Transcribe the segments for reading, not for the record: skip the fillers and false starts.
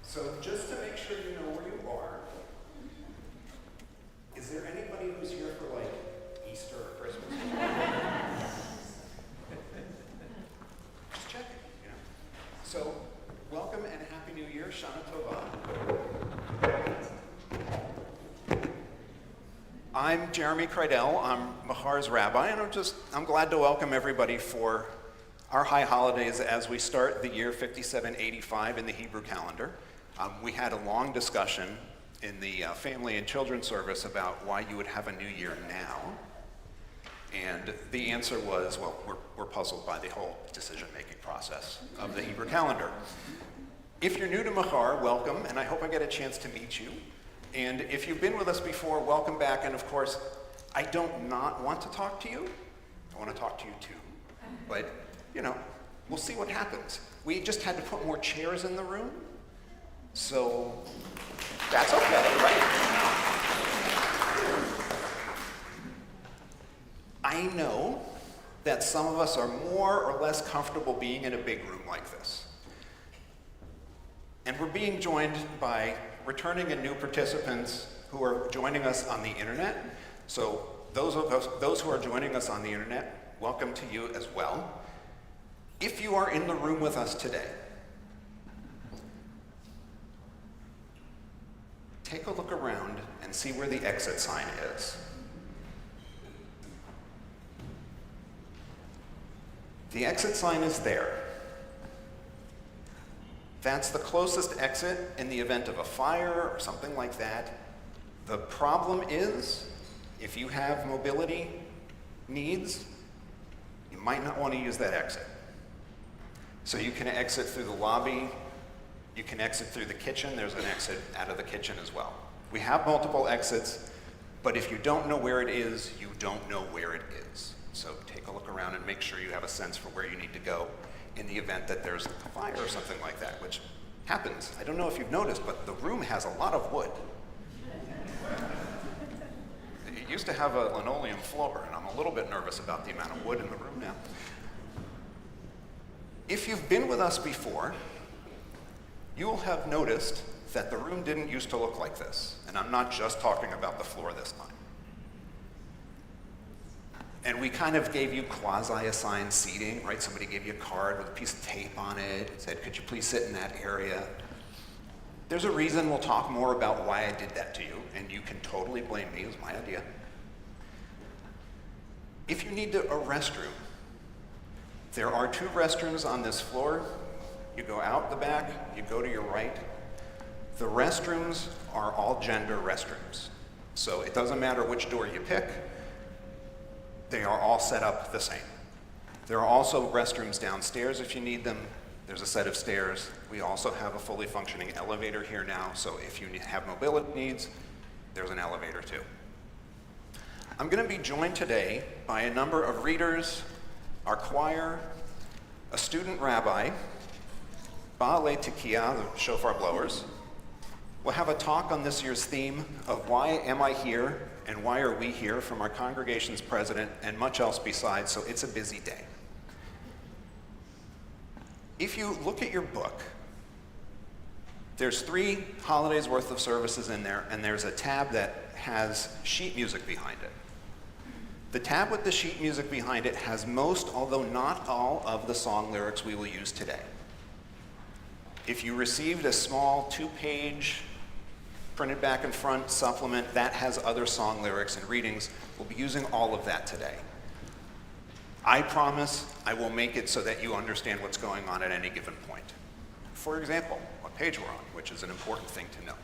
So just to make sure you know where you are, is there anybody who's here for like Easter or Christmas? Just checking, you know. So welcome and Happy New Year, Shana Tova. I'm Jeremy Kreidel, I'm Machar's rabbi, and I'm glad to welcome everybody for our high holidays as we start the year 5785 in the Hebrew calendar. We had a long discussion in the family and children's service about why you would have a new year now. And the answer was, well, we're puzzled by the whole decision-making process of the Hebrew calendar. If you're new to Machar, welcome, and I hope I get a chance to meet you. And if you've been with us before, welcome back. And of course, I don't not want to talk to you. I want to talk to you too. But, you know, we'll see what happens. We just had to put more chairs in the room. So that's okay, right? I know that some of us are more or less comfortable being in a big room like this. And we're being joined by returning and new participants who are joining us on the internet. So those who are joining us on the internet, welcome to you as well. If you are in the room with us today, take a look around and see where the exit sign is. The exit sign is there. That's the closest exit in the event of a fire or something like that. The problem is, if you have mobility needs, you might not want to use that exit. So you can exit through the lobby, you can exit through the kitchen, there's an exit out of the kitchen as well. We have multiple exits, but if you don't know where it is, you don't know where it is. So take a look around and make sure you have a sense for where you need to go in the event that there's a fire or something like that, which happens. I don't know if you've noticed, but the room has a lot of wood. It used to have a linoleum floor, and I'm a little bit nervous about the amount of wood in the room now. If you've been with us before, you will have noticed that the room didn't used to look like this. And I'm not just talking about the floor this time. And we kind of gave you quasi-assigned seating, right? Somebody gave you a card with a piece of tape on it, said, could you please sit in that area? There's a reason. We'll talk more about why I did that to you, and you can totally blame me. It was my idea. If you need a restroom, there are 2 restrooms on this floor. You go out the back, you go to your right. The restrooms are all gender restrooms. So it doesn't matter which door you pick, they are all set up the same. There are also restrooms downstairs if you need them. There's a set of stairs. We also have a fully functioning elevator here now, so if you have mobility needs, there's an elevator too. I'm going to be joined today by a number of readers, our choir, a student rabbi, Ba'alei Tekiah, the shofar blowers. We'll have a talk on this year's theme of why am I here and why are we here from our congregation's president and much else besides, so it's a busy day. If you look at your book, there's 3 holidays worth of services in there, and there's a tab that has sheet music behind it. The tab with the sheet music behind it has most, although not all, of the song lyrics we will use today. If you received a small 2-page printed back and front supplement, that has other song lyrics and readings. We'll be using all of that today. I promise I will make it so that you understand what's going on at any given point. For example, what page we're on, which is an important thing to know.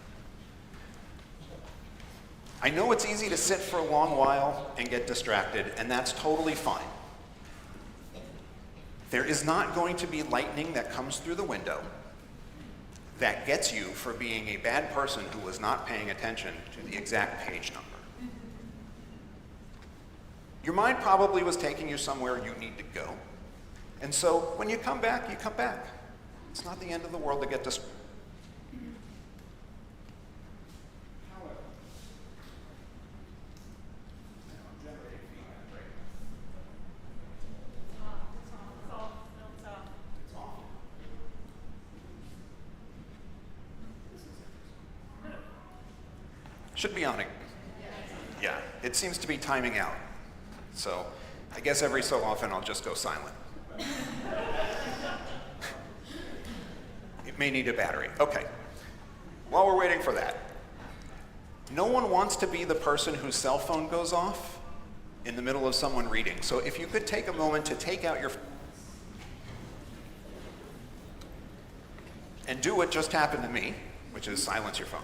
I know it's easy to sit for a long while and get distracted, and that's totally fine. There is not going to be lightning that comes through the window that gets you for being a bad person who was not paying attention to the exact page number. Your mind probably was taking you somewhere you need to go. And so when you come back, you come back. It's not the end of the world to get distracted. Should be on it. Yeah, it seems to be timing out. So I guess every so often I'll just go silent. It may need a battery. Okay. While we're waiting for that, no one wants to be the person whose cell phone goes off in the middle of someone reading. So if you could take a moment to take out your and do what just happened to me, which is silence your phone.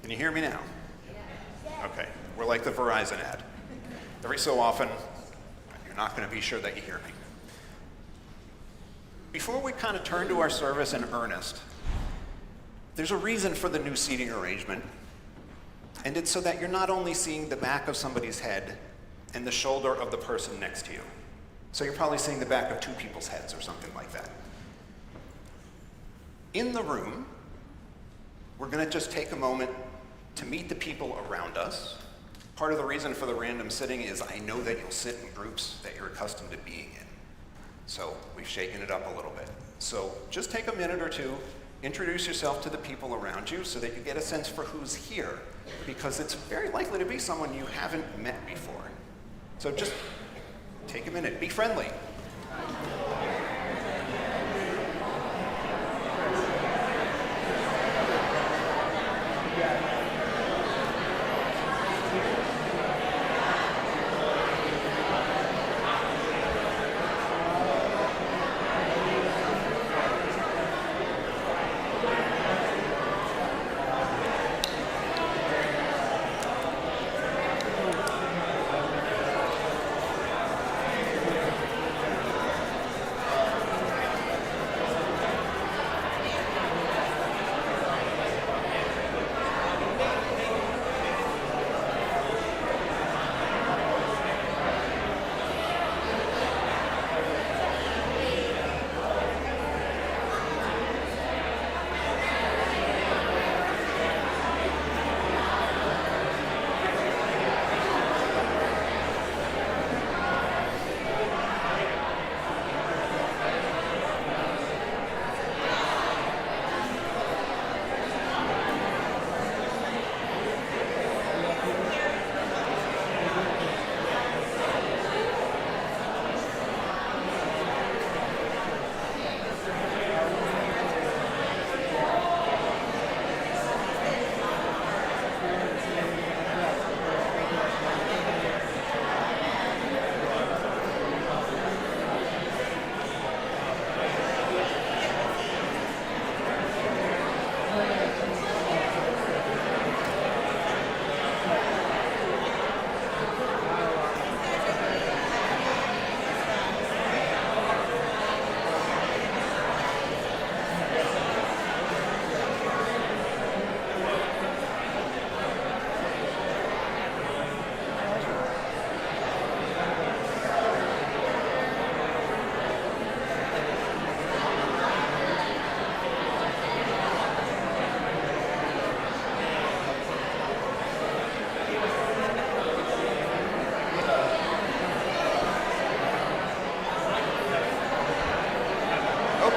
Can you hear me now? Okay, we're like the Verizon ad. Every so often, not going to be sure that you hear me. Before we kind of turn to our service in earnest, there's a reason for the new seating arrangement, and it's so that you're not only seeing the back of somebody's head and the shoulder of the person next to you. So you're probably seeing the back of two people's heads or something like that. In the room, we're going to just take a moment to meet the people around us. Part of the reason for the random sitting is I know that you'll sit in groups that you're accustomed to being in. So we've shaken it up a little bit. So just take a minute or two, introduce yourself to the people around you so that you get a sense for who's here, because it's very likely to be someone you haven't met before. So just take a minute, be friendly.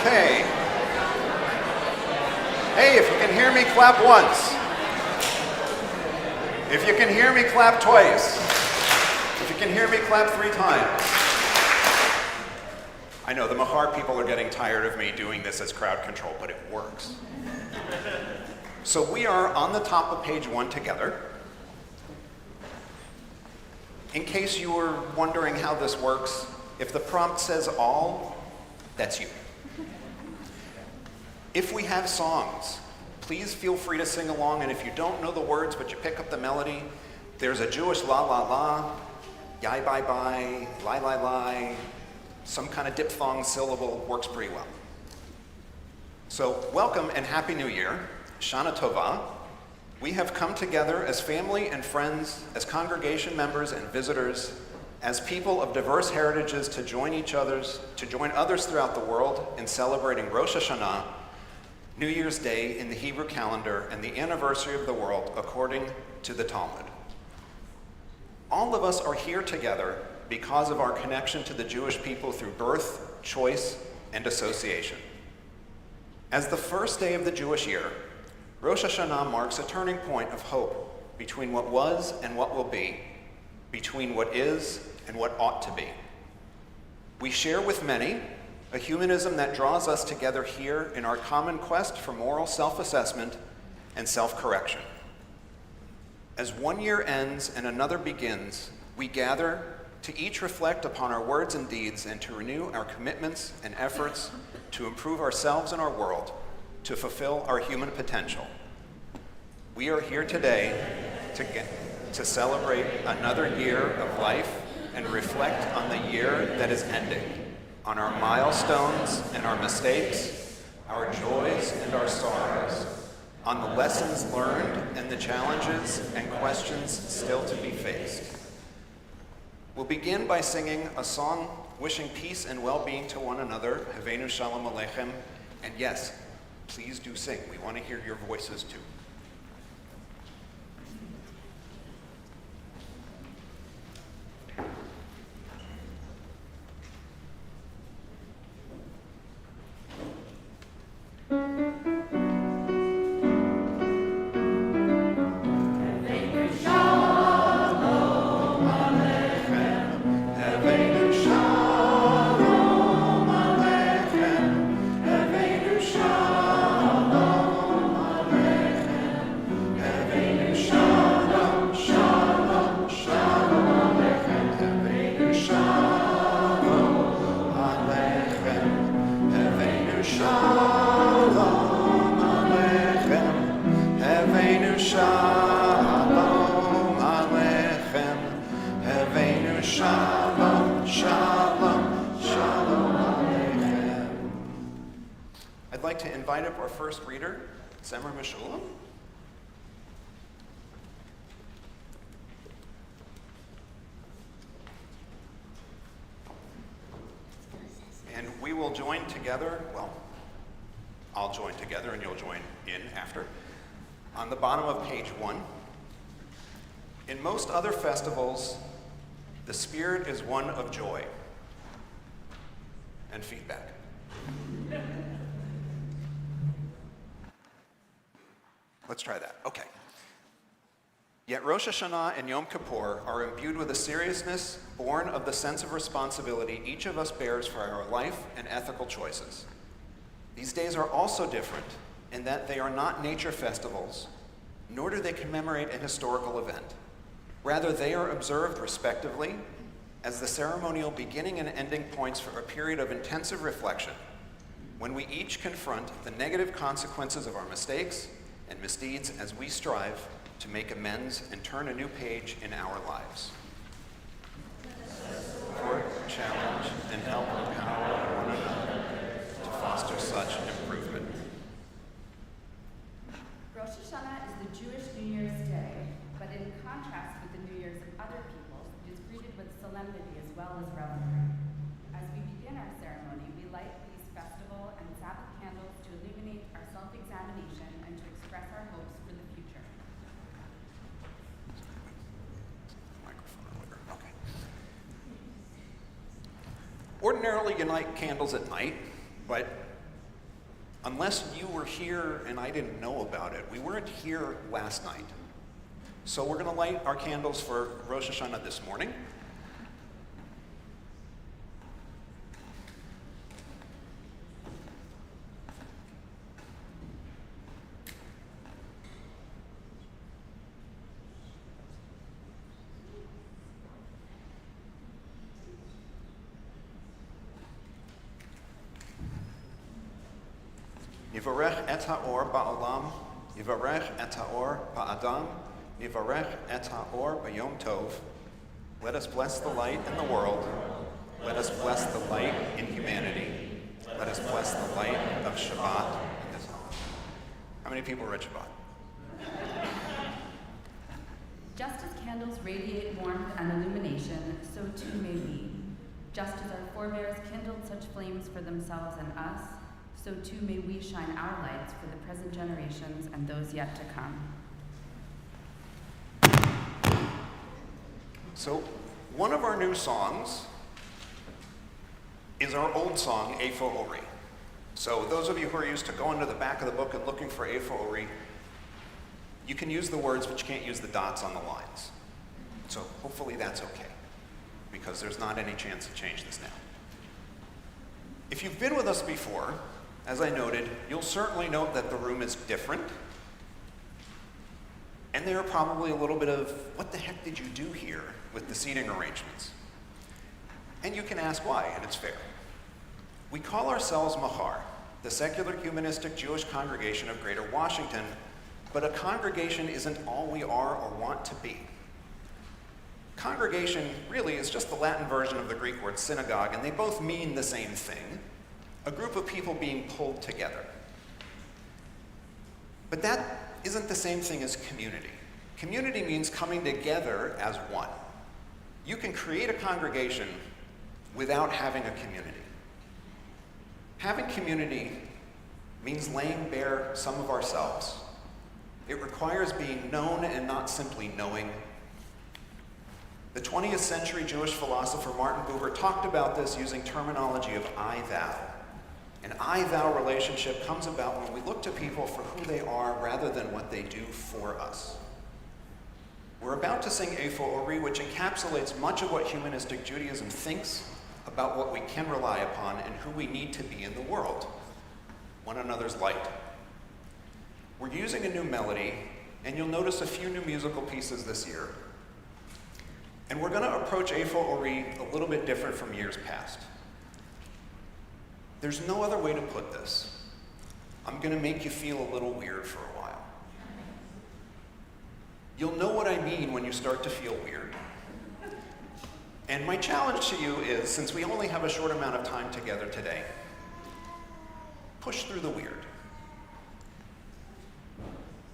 Okay. Hey, if you can hear me, clap once. If you can hear me, clap twice. If you can hear me, clap 3 times. I know the Machar people are getting tired of me doing this as crowd control, but it works. So we are on the top of page 1 together. In case you were wondering how this works, if the prompt says all, that's you. If we have songs, please feel free to sing along, and if you don't know the words but you pick up the melody, there's a Jewish la la la, yai bye bye, lie lie lie, some kind of diphthong syllable works pretty well. So welcome and Happy New Year, Shana Tova. We have come together as family and friends, as congregation members and visitors, as people of diverse heritages to join others throughout the world in celebrating Rosh Hashanah, New Year's Day in the Hebrew calendar, and the anniversary of the world according to the Talmud. All of us are here together because of our connection to the Jewish people through birth, choice, and association. As the first day of the Jewish year, Rosh Hashanah marks a turning point of hope between what was and what will be, between what is and what ought to be. We share with many a humanism that draws us together here in our common quest for moral self-assessment and self-correction. As one year ends and another begins, we gather to each reflect upon our words and deeds and to renew our commitments and efforts to improve ourselves and our world, to fulfill our human potential. We are here today to celebrate another year of life and reflect on the year that is ending, on our milestones and our mistakes, our joys and our sorrows, on the lessons learned and the challenges and questions still to be faced. We'll begin by singing a song wishing peace and well-being to one another, Haveinu Shalom Aleichem, and yes, please do sing. We want to hear your voices too. I'd like to invite up our first reader, Semmer Meshulam. And we will join together, well, I'll join together and you'll join in after. On the bottom of page 1, in most other festivals, the spirit is one of joy and feedback. Let's try that. Okay. Yet Rosh Hashanah and Yom Kippur are imbued with a seriousness born of the sense of responsibility each of us bears for our life and ethical choices. These days are also different in that they are not nature festivals, nor do they commemorate an historical event. Rather, they are observed respectively as the ceremonial beginning and ending points for a period of intensive reflection, when we each confront the negative consequences of our mistakes and misdeeds as we strive to make amends and turn a new page in our lives. Support, challenge, and help empower one another to foster such improvement. Rosh Hashanah is the Jewish New Year's Day, but in contrast with the New Year's of other peoples, it is greeted with solemnity as well as revelry. As we begin our ceremony, we light these festival and Sabbath candles to illuminate our self-examination and to express our hopes for the future. Okay. Ordinarily, you light candles at night, but unless you were here and I didn't know about it, we weren't here last night. So we're going to light our candles for Rosh Hashanah this morning. Yivarech et ha'or ba'olam, Yivarech et ha'or ba'adam, Yivarech et ha'or b'yom tov. Let us bless the light in the world. Let us bless the light in humanity. Let us bless the light of Shabbat. How many people read Shabbat? Just as candles radiate warmth and illumination, so too may we. Just as our forebears kindled such flames for themselves and us, so too may we shine our lights for the present generations and those yet to come. So, one of our new songs is our old song, Eifo Ori. So, those of you who are used to going to the back of the book and looking for Eifo Ori, you can use the words, but you can't use the dots on the lines. So, hopefully that's okay, because there's not any chance to change this now. If you've been with us before, as I noted, you'll certainly note that the room is different. And there are probably a little bit of, what the heck did you do here with the seating arrangements? And you can ask why, and it's fair. We call ourselves Machar, the secular humanistic Jewish congregation of Greater Washington, but a congregation isn't all we are or want to be. Congregation really is just the Latin version of the Greek word synagogue, and they both mean the same thing, a group of people being pulled together. But that isn't the same thing as community. Community means coming together as one. You can create a congregation without having a community. Having community means laying bare some of ourselves. It requires being known and not simply knowing. The 20th century Jewish philosopher Martin Buber talked about this using terminology of I-thou. An I-thou relationship comes about when we look to people for who they are rather than what they do for us. We're about to sing Eifo Ori, which encapsulates much of what humanistic Judaism thinks about what we can rely upon and who we need to be in the world, one another's light. We're using a new melody, and you'll notice a few new musical pieces this year. And we're going to approach Eifo Ori a little bit different from years past. There's no other way to put this. I'm going to make you feel a little weird for a while. You'll know what I mean when you start to feel weird. And my challenge to you is, since we only have a short amount of time together today, push through the weird.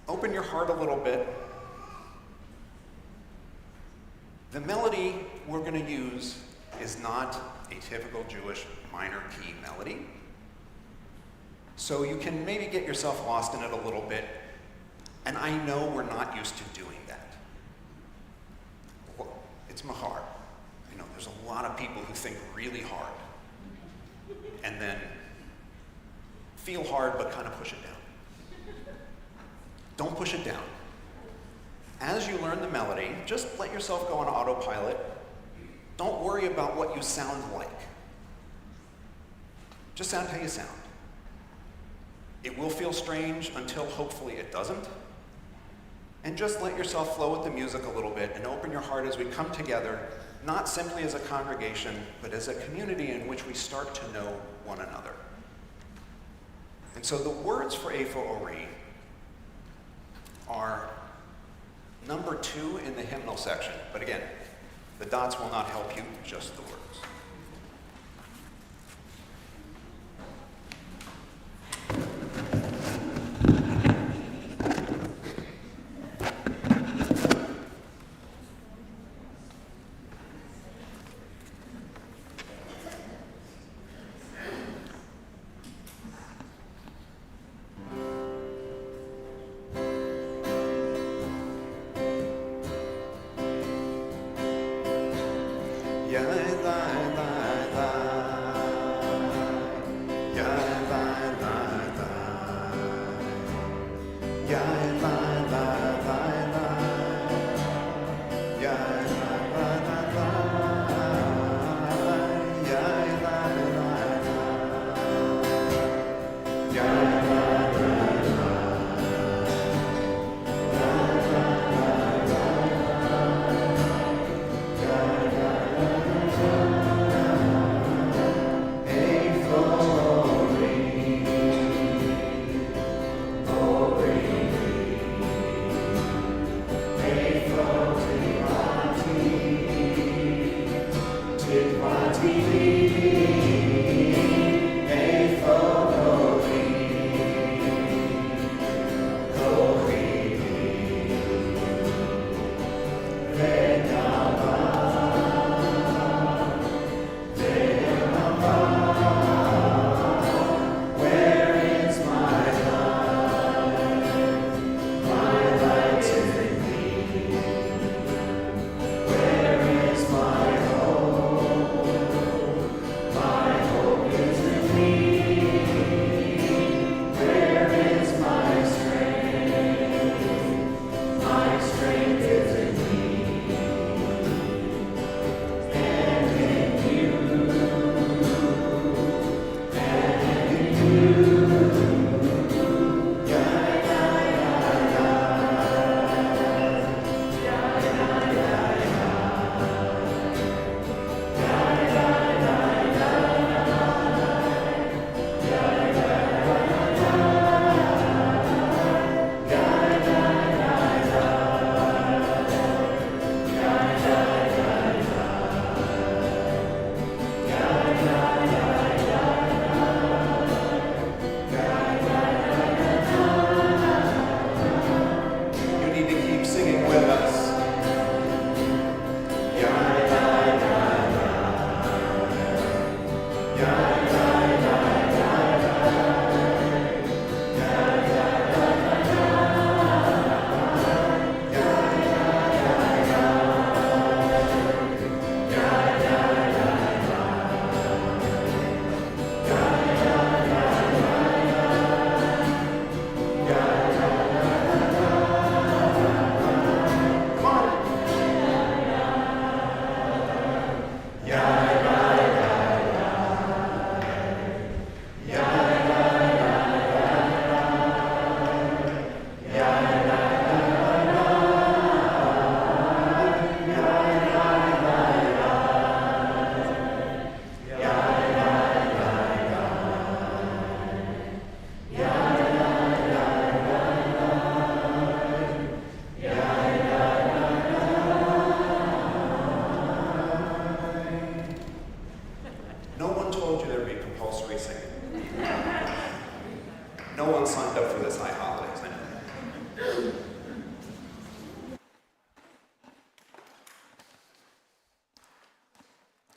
Open your heart a little bit. The melody we're going to use is not a typical Jewish minor key melody. So you can maybe get yourself lost in it a little bit. And I know we're not used to doing that. Well, it's Machar. I know there's a lot of people who think really hard and then feel hard but kind of push it down. Don't push it down. As you learn the melody, just let yourself go on autopilot. Don't worry about what you sound like. Just sound how you sound. It will feel strange until hopefully it doesn't. And just let yourself flow with the music a little bit and open your heart as we come together, not simply as a congregation, but as a community in which we start to know one another. And so the words for Eifo Ori are number 2 in the hymnal section. But again, the dots will not help you, just the words.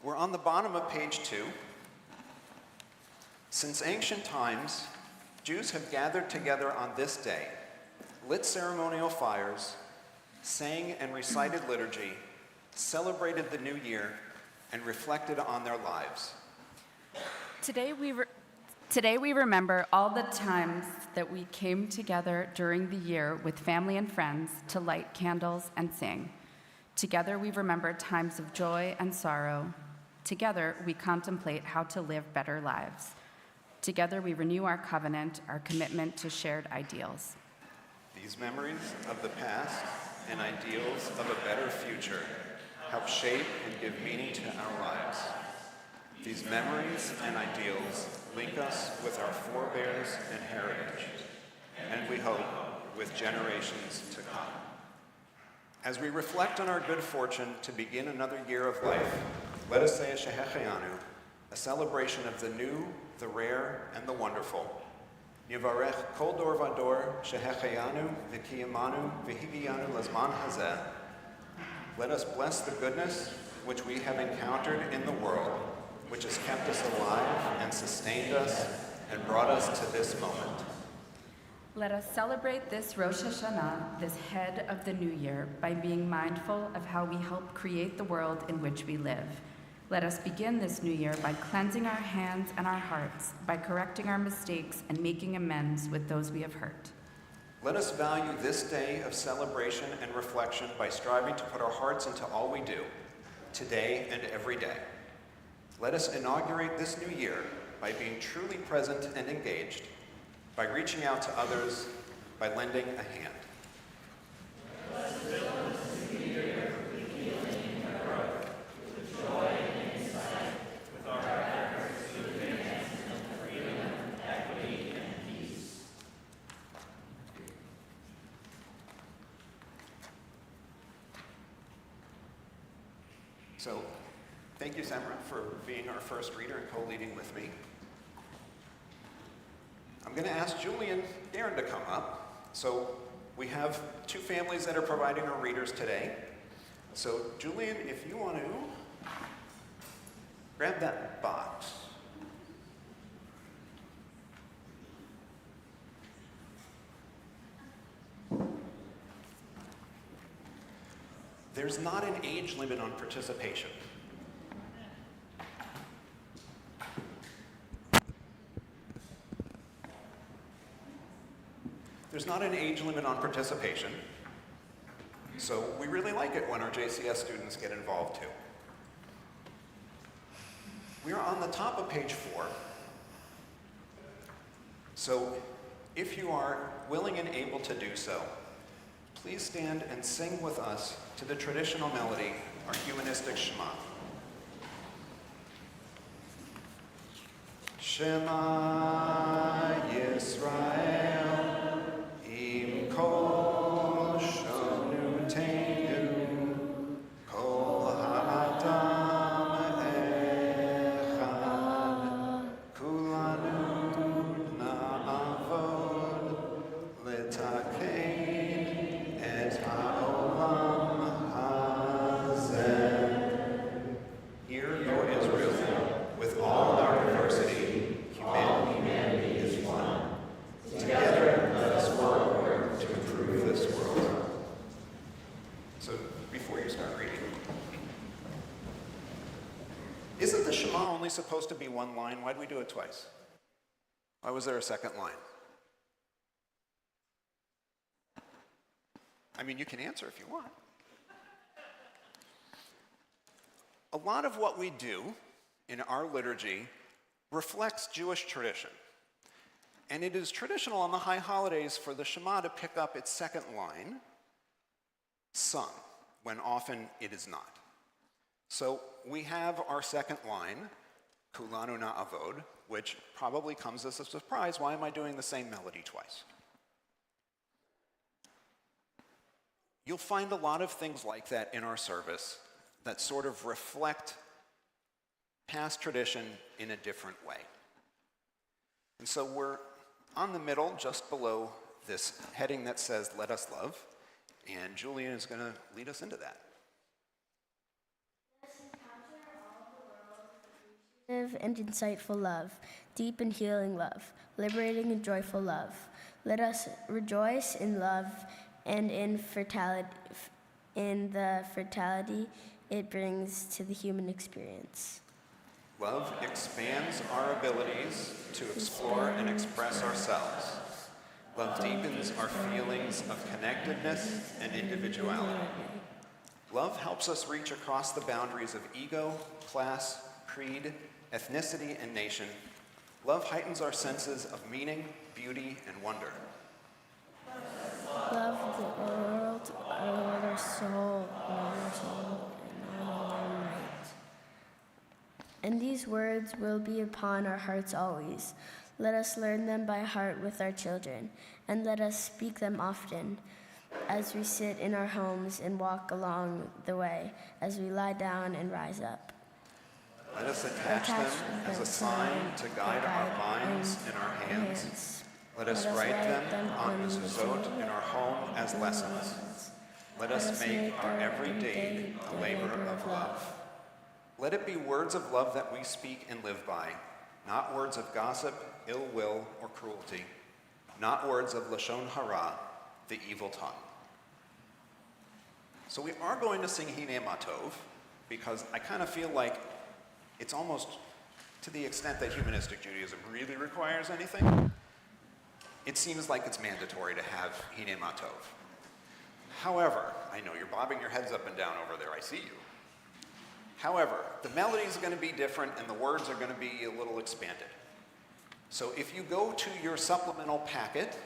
We're on the bottom of page 2. Since ancient times, Jews have gathered together on this day, lit ceremonial fires, sang and recited liturgy, celebrated the new year, and reflected on their lives. Today we remember all the times that we came together during the year with family and friends to light candles and sing. Together we remember times of joy and sorrow. Together we contemplate how to live better lives. Together we renew our covenant, our commitment to shared ideals. These memories of the past and ideals of a better future help shape and give meaning to our lives. These memories and ideals link us with our forebears and heritage, and we hope with generations to come. As we reflect on our good fortune to begin another year of life, let us say a Shehecheyanu, a celebration of the new, the rare, and the wonderful. Yivarech kol dor vador Shehecheyanu v'kiyamanu v'higiyanu lazman hazeh. Let us bless the goodness which we have encountered in the world, which has kept us alive and sustained us and brought us to this moment. Let us celebrate this Rosh Hashanah, this head of the new year, by being mindful of how we help create the world in which we live. Let us begin this new year by cleansing our hands and our hearts, by correcting our mistakes and making amends with those we have hurt. Let us value this day of celebration and reflection by striving to put our hearts into all we do, today and every day. Let us inaugurate this new year by being truly present and engaged, by reaching out to others, by lending a hand. So, thank you, Samra, for being our first reader and co-leading with me. I'm going to ask Julie and Darren to come up. So, we have two families that are providing our readers today. So, Julian, if you want to grab that box. There's not an age limit on participation. There's not an age limit on participation, so we really like it when our JCS students get involved too. We are on the top of page 4. So if you are willing and able to do so, please stand and sing with us to the traditional melody, our humanistic Shema. Shema Yisrael, Im Kol Shonutenu, Kol Ha'adam Echad, Kulanu Na'avod, Litakein Et Ha'olam Hazeh. Hear, O Israel, with all our diversity, humanity is one. Together, let us work to improve this world. So, before you start reading, isn't the Shema only supposed to be one line? Why do we do it twice? Why was there a second line? I mean, you can answer if you want. A lot of what we do in our liturgy reflects Jewish tradition. And it is traditional on the high holidays for the Shema to pick up its second line, sung, when often it is not. So we have our second line, Kulanu Na'avod, which probably comes as a surprise. Why am I doing the same melody twice? You'll find a lot of things like that in our service that sort of reflect past tradition in a different way. And so we're on the middle, just below this heading that says, Let Us Love, and Julian is going to lead us into that. Let us encounter all the And insightful love, deep and healing love, liberating and joyful love. Let us rejoice in love and in the fertility it brings to the human experience. Love expands our abilities to explore and express ourselves. Love deepens our feelings of connectedness and individuality. Love helps us reach across the boundaries of ego, class, creed, ethnicity, and nation. Love heightens our senses of meaning, beauty, and wonder. Love the world, our soul, and our might. And these words will be upon our hearts always. Let us learn them by heart with our children, and let us speak them often as we sit in our homes and walk along the way, as we lie down and rise up. Let us attach them as a sign to guide our minds and our hands. Let us write them on mezuzot in our home as lessons. Let us make our every day a labor of love. Let it be words of love that we speak and live by, not words of gossip, ill will, or cruelty, not words of lashon hara, the evil tongue. So we are going to sing Hine Matov, because I kind of feel like it's almost, to the extent that humanistic Judaism really requires anything, it seems like it's mandatory to have Hine Matov. However, I know you're bobbing your heads up and down over there, I see you. However, the melody is going to be different and the words are going to be a little expanded. So if you go to your supplemental packet,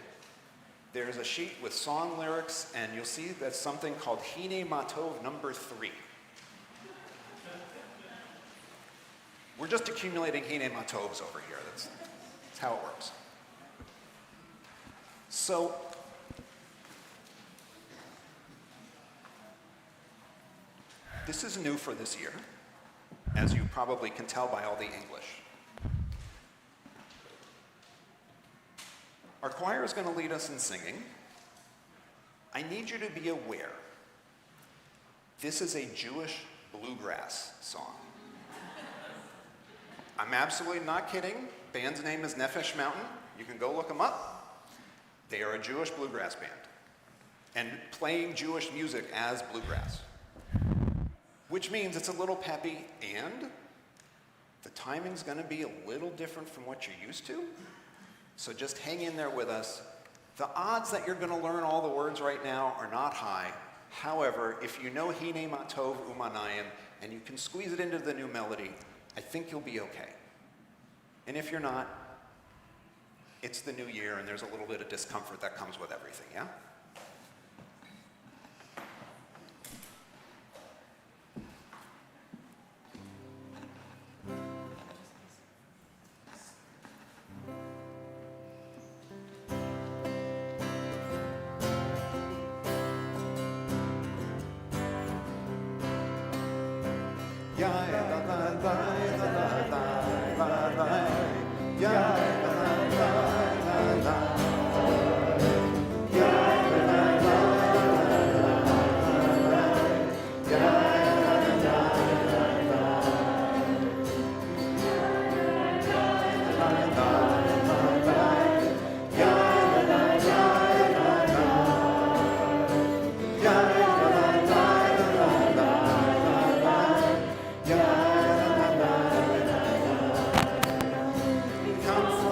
there's a sheet with song lyrics, and you'll see that's something called Hine Matov number 3. We're just accumulating Hine Matovs over here. That's how it works. So, this is new for this year, as you probably can tell by all the English. Our choir is going to lead us in singing. I need you to be aware, this is a Jewish bluegrass song. I'm absolutely not kidding. Band's name is Nefesh Mountain. You can go look them up. They are a Jewish bluegrass band and playing Jewish music as bluegrass, which means it's a little peppy and the timing's going to be a little different from what you're used to. So just hang in there with us. The odds that you're going to learn all the words right now are not high. However, if you know Hine Matov Umanayim and you can squeeze it into the new melody, I think you'll be okay. And if you're not, it's the new year and there's a little bit of discomfort that comes with everything, yeah? Come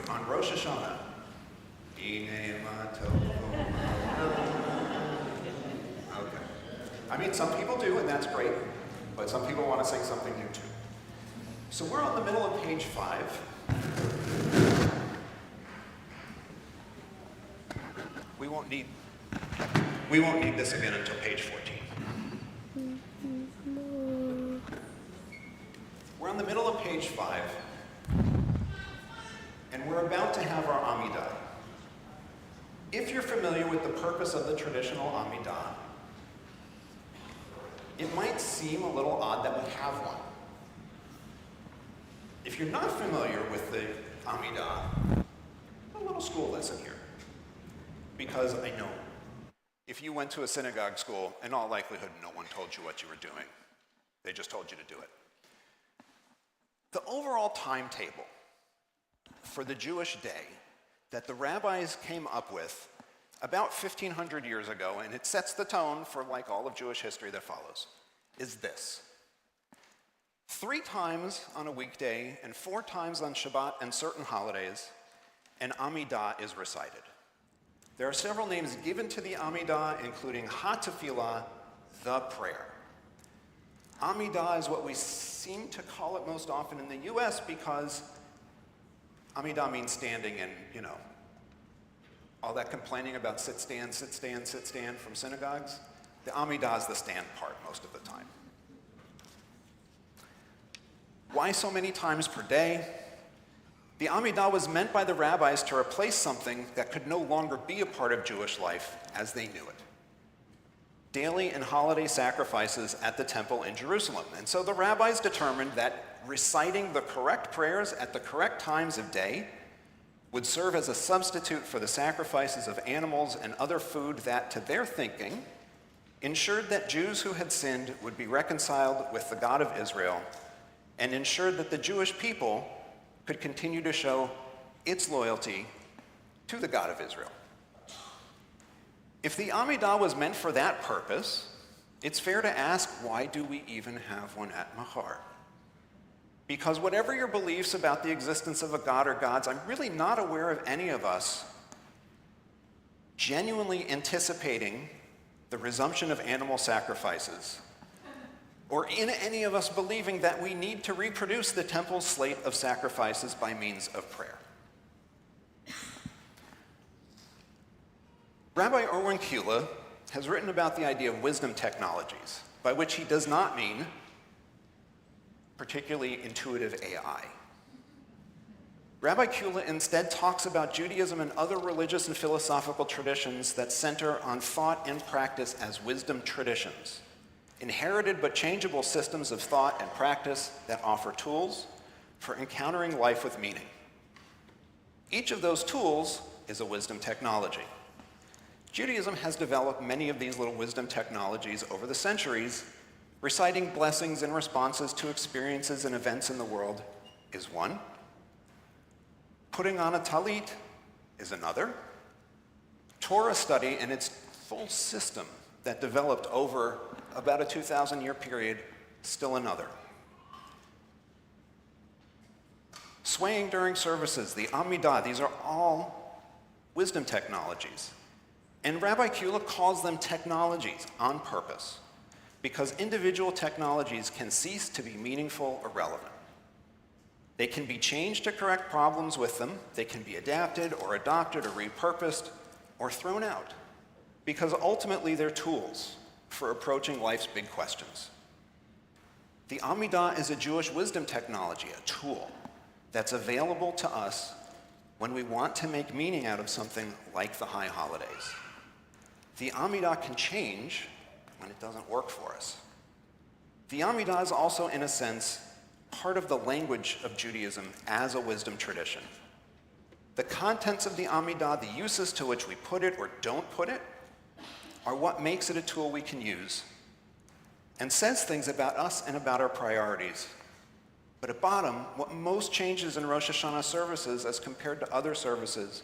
on Rosh Hashanah. Okay. I mean, some people do, and that's great, but some people want to sing something new too. So we're on the middle of page 5. We won't need this again until page 14. We're on the middle of page 5, and we're about to have our Amidah. If you're familiar with the purpose of the traditional Amidah, it might seem a little odd that we have one. If you're not familiar with the Amidah, a little school lesson here. Because I know, if you went to a synagogue school, in all likelihood, no one told you what you were doing. They just told you to do it. The overall timetable for the Jewish day that the rabbis came up with about 1,500 years ago, and it sets the tone for like all of Jewish history that follows, is this. 3 times on a weekday and 4 times on Shabbat and certain holidays, an Amidah is recited. There are several names given to the Amidah, including HaTefillah, the prayer. Amidah is what we seem to call it most often in the US because Amidah means standing, and, all that complaining about sit, stand from synagogues, the Amidah is the stand part most of the time. Why so many times per day? The Amidah was meant by the rabbis to replace something that could no longer be a part of Jewish life as they knew it. Daily and holiday sacrifices at the temple in Jerusalem. And so the rabbis determined that reciting the correct prayers at the correct times of day would serve as a substitute for the sacrifices of animals and other food that, to their thinking, ensured that Jews who had sinned would be reconciled with the God of Israel, and ensured that the Jewish people could continue to show its loyalty to the God of Israel. If the Amidah was meant for that purpose, it's fair to ask, why do we even have one at Machar? Because whatever your beliefs about the existence of a god or gods, I'm really not aware of any of us genuinely anticipating the resumption of animal sacrifices, or in any of us believing that we need to reproduce the temple's slate of sacrifices by means of prayer. Rabbi Erwin Kula has written about the idea of wisdom technologies, by which he does not mean particularly intuitive AI. Rabbi Kula instead talks about Judaism and other religious and philosophical traditions that center on thought and practice as wisdom traditions, inherited but changeable systems of thought and practice that offer tools for encountering life with meaning. Each of those tools is a wisdom technology. Judaism has developed many of these little wisdom technologies over the centuries. Reciting blessings and responses to experiences and events in the world is one. Putting on a talit is another. Torah study and its full system that developed over about a 2,000-year period, still another. Swaying during services, the Amidah, these are all wisdom technologies. And Rabbi Kula calls them technologies on purpose, because individual technologies can cease to be meaningful or relevant. They can be changed to correct problems with them, they can be adapted or adopted or repurposed or thrown out, because ultimately they're tools for approaching life's big questions. The Amidah is a Jewish wisdom technology, a tool that's available to us when we want to make meaning out of something like the high holidays. The Amidah can change when it doesn't work for us. The Amidah is also, in a sense, part of the language of Judaism as a wisdom tradition. The contents of the Amidah, the uses to which we put it or don't put it, are what makes it a tool we can use and says things about us and about our priorities. But at bottom, what most changes in Rosh Hashanah services as compared to other services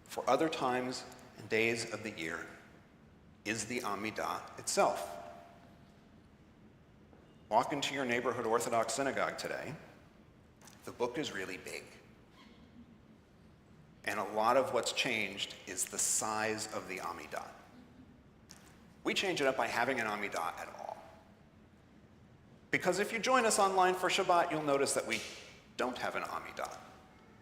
for other times and days of the year is the Amidah itself. Walk into your neighborhood Orthodox synagogue today. The book is really big. And a lot of what's changed is the size of the Amidah. We change it up by having an Amidah at all. Because if you join us online for Shabbat, you'll notice that we don't have an Amidah.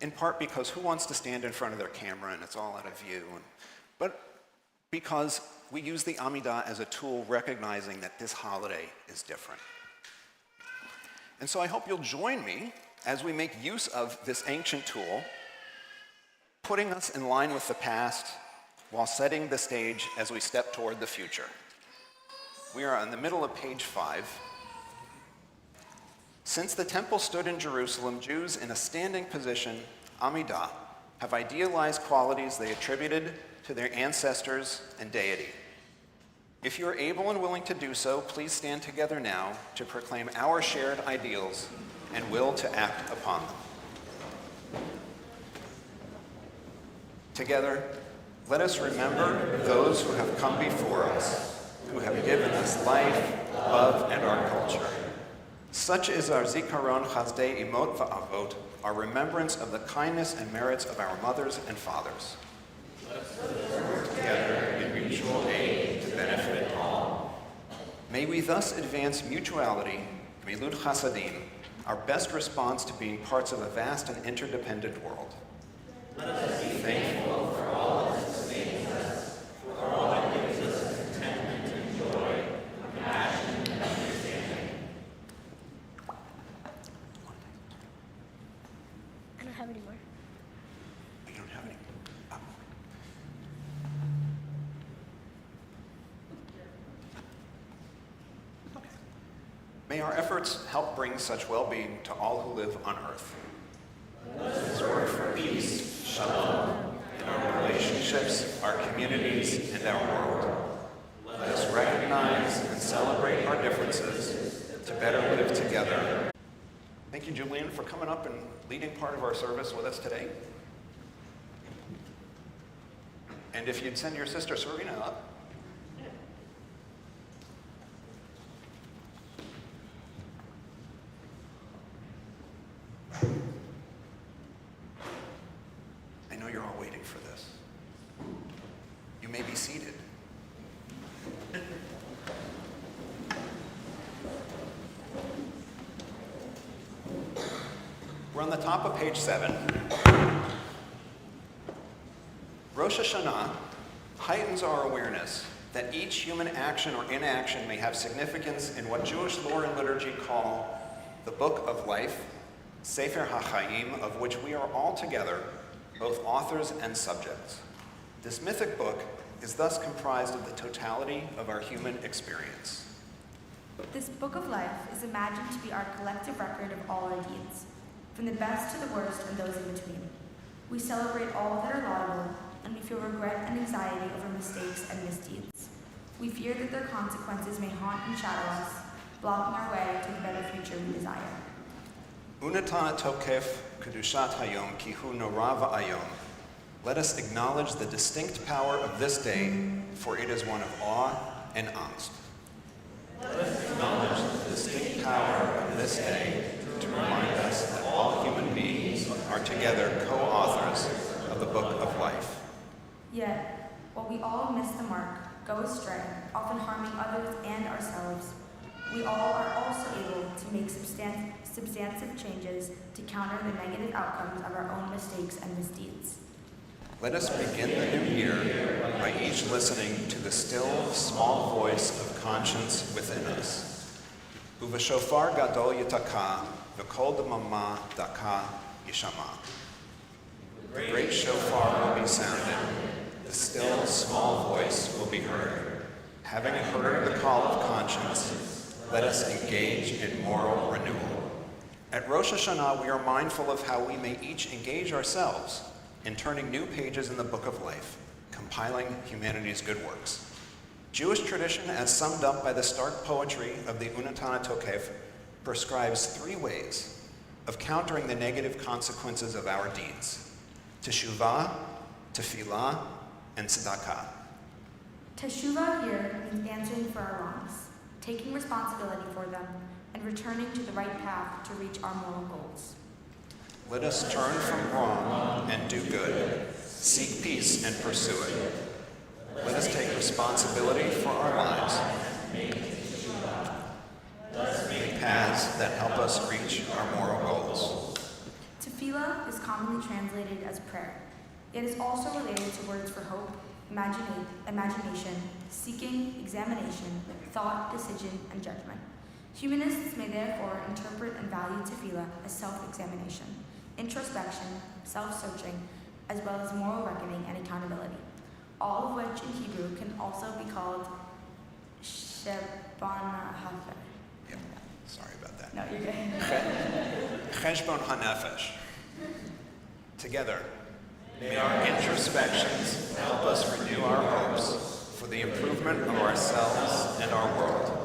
In part because who wants to stand in front of their camera and it's all out of view? But because we use the Amidah as a tool recognizing that this holiday is different. And so I hope you'll join me as we make use of this ancient tool, putting us in line with the past while setting the stage as we step toward the future. We are in the middle of page 5. Since the temple stood in Jerusalem, Jews in a standing position, Amidah, have idealized qualities they attributed to their ancestors and deity. If you are able and willing to do so, please stand together now to proclaim our shared ideals and will to act upon them. Together, let us remember those who have come before us, who have given us life, love, and our culture. Such is our Zikaron Chazdei Imot Va'avot, our remembrance of the kindness and merits of our mothers and fathers. Let us work together in mutual aid to benefit all. May we thus advance mutuality, Milut Chasadim, our best response to being parts of a vast and interdependent world. Let us be thankful for all that sustains us, for all that gives us contentment and joy, compassion and understanding. I don't have any more. You don't have any? Oh. Okay. May our efforts help bring such well-being to all who live on earth. Let us work for peace, shalom, in our relationships, our communities, and our world. Let us recognize and celebrate our differences to better live together. Thank you, Julian, for coming up and leading part of our service with us today. And if you'd send your sister Serena up. I know you're all waiting for this. You may be seated. We're on the top of page 7. Rosh Hashanah heightens our awareness that each human action or inaction may have significance in what Jewish lore and liturgy call the Book of Life, Sefer HaChaim, of which we are all together, both authors and subjects. This mythic book is thus comprised of the totality of our human experience. This Book of Life is imagined to be our collective record of all our deeds, from the best to the worst and those in between. We celebrate all that are laudable, and we feel regret and anxiety over mistakes and misdeeds. We fear that their consequences may haunt and shadow us, blocking our way to the better future we desire. Unatana tokef kedushat hayom kihu nora va'ayom. Let us acknowledge the distinct power of this day, for it is one of awe and angst. Let us acknowledge the distinct power of this day to remind us that all human beings are together co-authors of the Book of Life. Yet, while we all miss the mark, go astray, often harming others and ourselves, we all are also able to make substantive changes to counter the negative outcomes of our own mistakes and misdeeds. Let us begin the new year by each listening to the still, small voice of conscience within us. Uvashofar gadol yitaka, v'kol damama daka yishama. The great shofar will be sounded. The still, small voice will be heard. Having heard the call of conscience, let us engage in moral renewal. At Rosh Hashanah, we are mindful of how we may each engage ourselves in turning new pages in the Book of Life, compiling humanity's good works. Jewish tradition, as summed up by the stark poetry of the Unatana Tokef, prescribes 3 ways of countering the negative consequences of our deeds: teshuvah, tefillah, and tzedakah. Teshuvah here means answering for our wrongs, taking responsibility for them, and returning to the right path to reach our moral goals. Let us turn from wrong and do good, seek peace and pursue it. Let us take responsibility for our lives. Make paths that help us reach our moral goals. Tefillah is commonly translated as prayer. It is also related to words for hope, imagination, seeking, examination, thought, decision, and judgment. Humanists may therefore interpret and value tefillah as self-examination, introspection, self-searching, as well as moral reckoning and accountability, all of which in Hebrew can also be called shebana hafer. Yeah, sorry about that. No, you're good. Cheshbon hanefesh. Together, may our introspections help us renew our hopes for the improvement of ourselves and our world.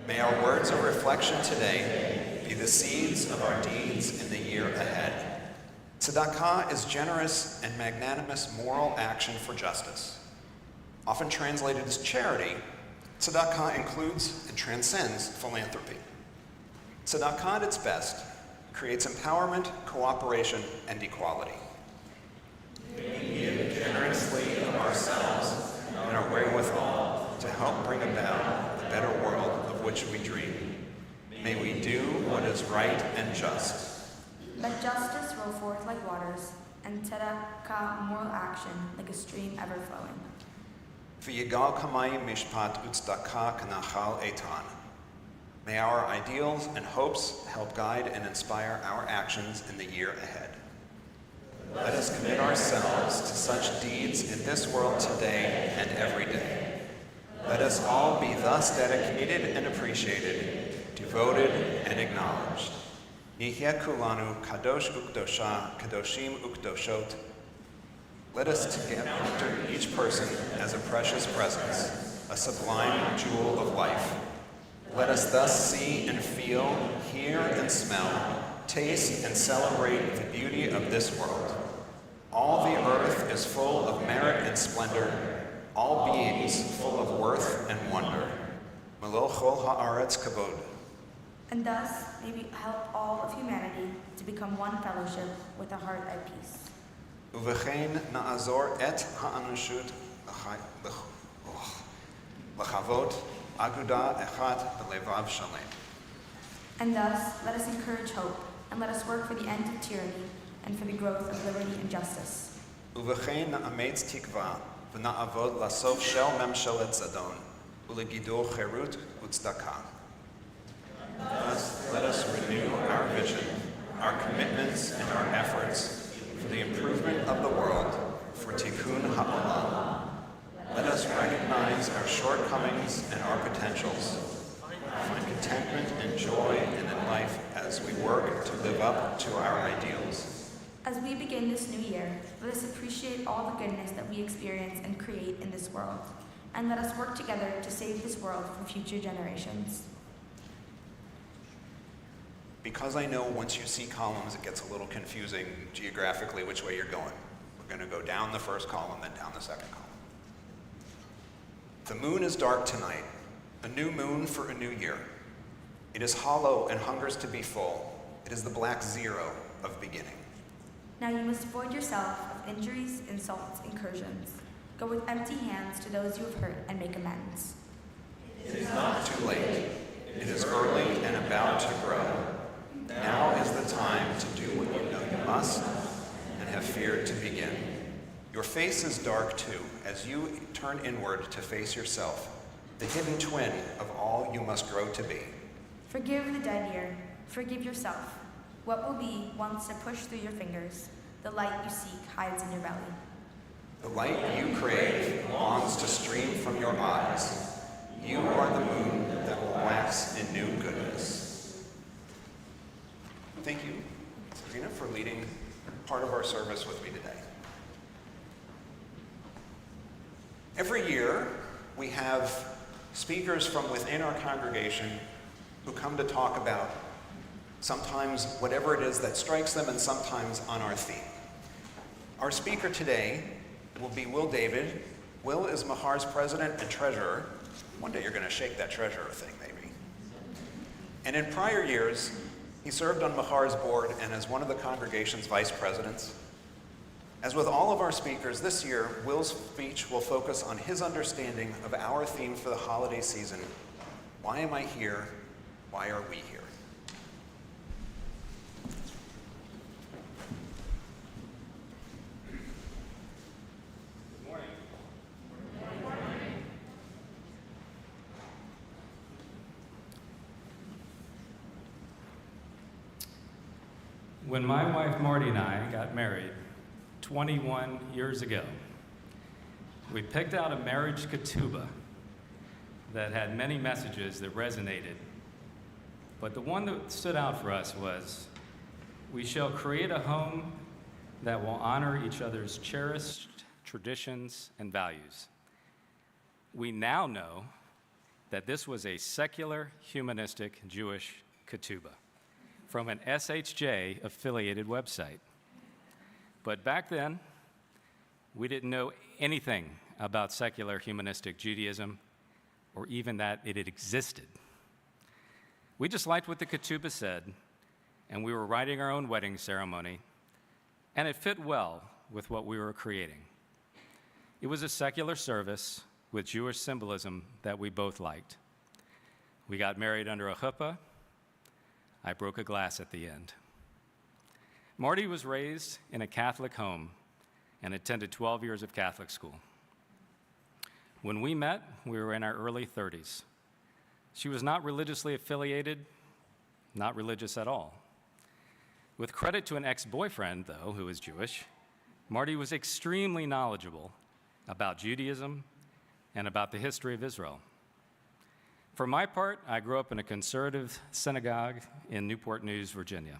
May our words of reflection today be the seeds of our deeds in the year ahead. Tzedakah is generous and magnanimous moral action for justice. Often translated as charity, tzedakah includes and transcends philanthropy. Tzedakah at its best creates empowerment, cooperation, and equality. May we give generously of ourselves and our wherewithal to help bring about the better world of which we dream. May we do what is right and just. Let justice roll forth like waters, and tzedakah moral action like a stream ever flowing. V'yigal kamayim mishpat u'tzedakah kanachal eitan. May our ideals and hopes help guide and inspire our actions in the year ahead. Let us commit ourselves to such deeds in this world today and every day. Let us all be thus dedicated and appreciated, devoted and acknowledged. Nihya kulanu kadosh ukdosha kadoshim ukdoshot. Let us together enter each person as a precious presence, a sublime jewel of life. Let us thus see and feel, hear and smell, taste and celebrate the beauty of this world. All the earth is full of merit and splendor, all beings full of worth and wonder. Melo chol haaretz kavod. And thus may we help all of humanity to become one fellowship with a heart at peace. Uvechein na'azor et ha'anushut l'chavot aguda echat b'levav shalem. And thus, let us encourage hope, and let us work for the end of tyranny and for the growth of liberty and justice. Uvechein na'ametz tikva v'na'avod lasof shel memshelet zadon u'legidol cherut u'tzedakah. Thus, let us renew our vision, our commitments, and our efforts for the improvement of the world, for tikkun ha'olam. Let us recognize our shortcomings and our potentials, find contentment and joy in life as we work to live up to our ideals. As we begin this new year, let us appreciate all the goodness that we experience and create in this world, and let us work together to save this world for future generations. Because I know once you see columns, it gets a little confusing geographically which way you're going. We're going to go down the first column, then down the second column. The moon is dark tonight, a new moon for a new year. It is hollow and hungers to be full. It is the black zero of beginning. Now you must avoid yourself of injuries, insults, incursions. Go with empty hands to those you have hurt and make amends. It is not too late. It is early and about to grow. Now is the time to do what you know you must and have feared to begin. Your face is dark too, as you turn inward to face yourself, the hidden twin of all you must grow to be. Forgive the dead year. Forgive yourself. What will be wants to push through your fingers. The light you seek hides in your belly. The light you crave longs to stream from your eyes. You are the moon that will wax in new goodness. Thank you, Serena, for leading part of our service with me today. Every year, we have speakers from within our congregation who come to talk about sometimes whatever it is that strikes them and sometimes on our theme. Our speaker today will be Will David. Will is Machar's president and treasurer. One day you're going to shake that treasurer thing, maybe. And in prior years, he served on Machar's board and as one of the congregation's vice presidents. As with all of our speakers this year, Will's speech will focus on his understanding of our theme for the holiday season. Why am I here? Why are we here? Good morning. When my wife Marty and I got married 21 years ago, we picked out a marriage ketubah that had many messages that resonated. But the one that stood out for us was, "We shall create a home that will honor each other's cherished traditions and values." We now know that this was a secular, humanistic Jewish ketubah from an SHJ-affiliated website. But back then, we didn't know anything about secular humanistic Judaism, or even that it had existed. We just liked what the ketubah said, and we were writing our own wedding ceremony, and it fit well with what we were creating. It was a secular service with Jewish symbolism that we both liked. We got married under a chuppah. I broke a glass at the end. Marty was raised in a Catholic home and attended 12 years of Catholic school. When we met, we were in our early 30s. She was not religiously affiliated, not religious at all. With credit to an ex-boyfriend, though, who was Jewish, Marty was extremely knowledgeable about Judaism and about the history of Israel. For my part, I grew up in a conservative synagogue in Newport News, Virginia.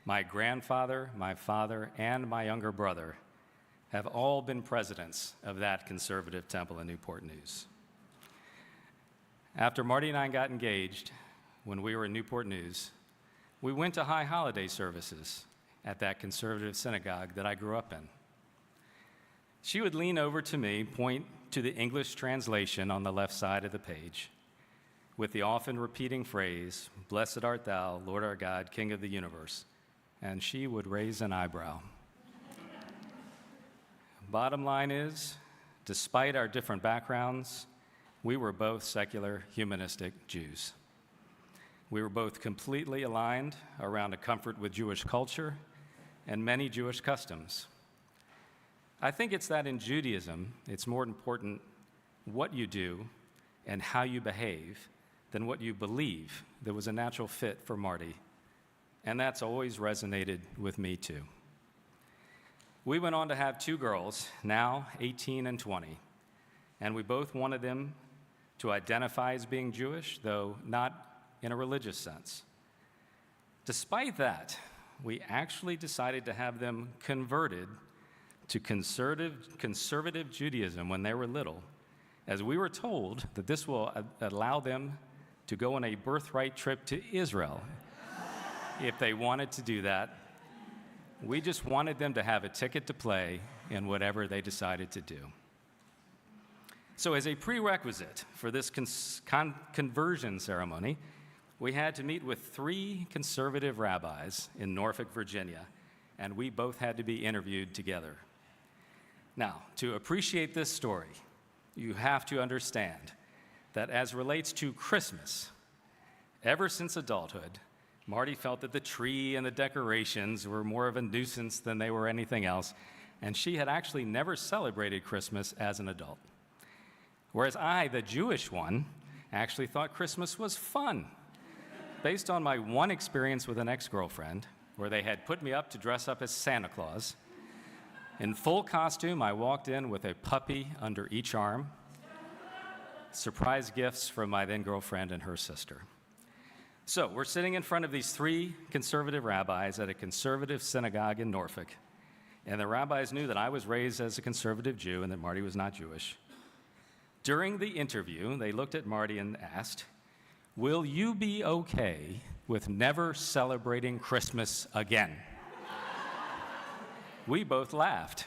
My grandfather, my father, and my younger brother have all been presidents of that conservative temple in Newport News. After Marty and I got engaged, when we were in Newport News, we went to high holiday services at that conservative synagogue that I grew up in. She would lean over to me, point to the English translation on the left side of the page, with the often repeating phrase, "Blessed art thou, Lord our God, King of the universe," and she would raise an eyebrow. Bottom line is, despite our different backgrounds, we were both secular, humanistic Jews. We were both completely aligned around a comfort with Jewish culture and many Jewish customs. I think it's that in Judaism, it's more important what you do and how you behave than what you believe. There was a natural fit for Marty, and that's always resonated with me too. We went on to have two girls, now 18 and 20, and we both wanted them to identify as being Jewish, though not in a religious sense. Despite that, we actually decided to have them converted to conservative Judaism when they were little, as we were told that this will allow them to go on a birthright trip to Israel if they wanted to do that. We just wanted them to have a ticket to play in whatever they decided to do. So as a prerequisite for this conversion ceremony, we had to meet with 3 conservative rabbis in Norfolk, Virginia, and we both had to be interviewed together. Now, to appreciate this story, you have to understand that as relates to Christmas, ever since adulthood, Marty felt that the tree and the decorations were more of a nuisance than they were anything else, and she had actually never celebrated Christmas as an adult. Whereas I, the Jewish one, actually thought Christmas was fun, based on my one experience with an ex-girlfriend, where they had put me up to dress up as Santa Claus. In full costume, I walked in with a puppy under each arm, surprise gifts from my then-girlfriend and her sister. So we're sitting in front of these 3 conservative rabbis at a conservative synagogue in Norfolk, and the rabbis knew that I was raised as a conservative Jew and that Marty was not Jewish. During the interview, they looked at Marty and asked, "Will you be okay with never celebrating Christmas again?" We both laughed.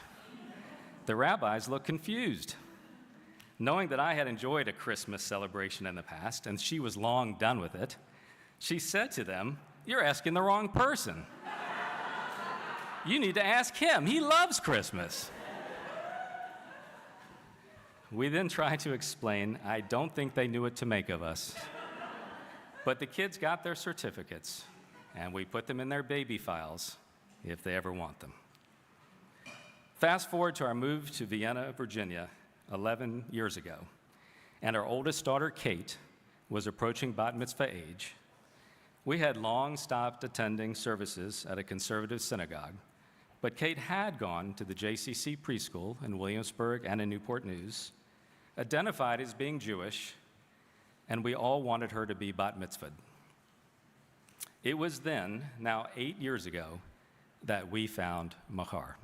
The rabbis looked confused. Knowing that I had enjoyed a Christmas celebration in the past, and she was long done with it, she said to them, "You're asking the wrong person." You need to ask him. He loves Christmas. We then tried to explain, I don't think they knew what to make of us. But the kids got their certificates, and we put them in their baby files if they ever want them. Fast forward to our move to Vienna, Virginia, 11 years ago, and our oldest daughter, Kate, was approaching bat mitzvah age. We had long stopped attending services at a conservative synagogue, but Kate had gone to the JCC preschool in Williamsburg and in Newport News, identified as being Jewish, and we all wanted her to be bat mitzvahed. It was then, now 8 years ago, that we found Machar.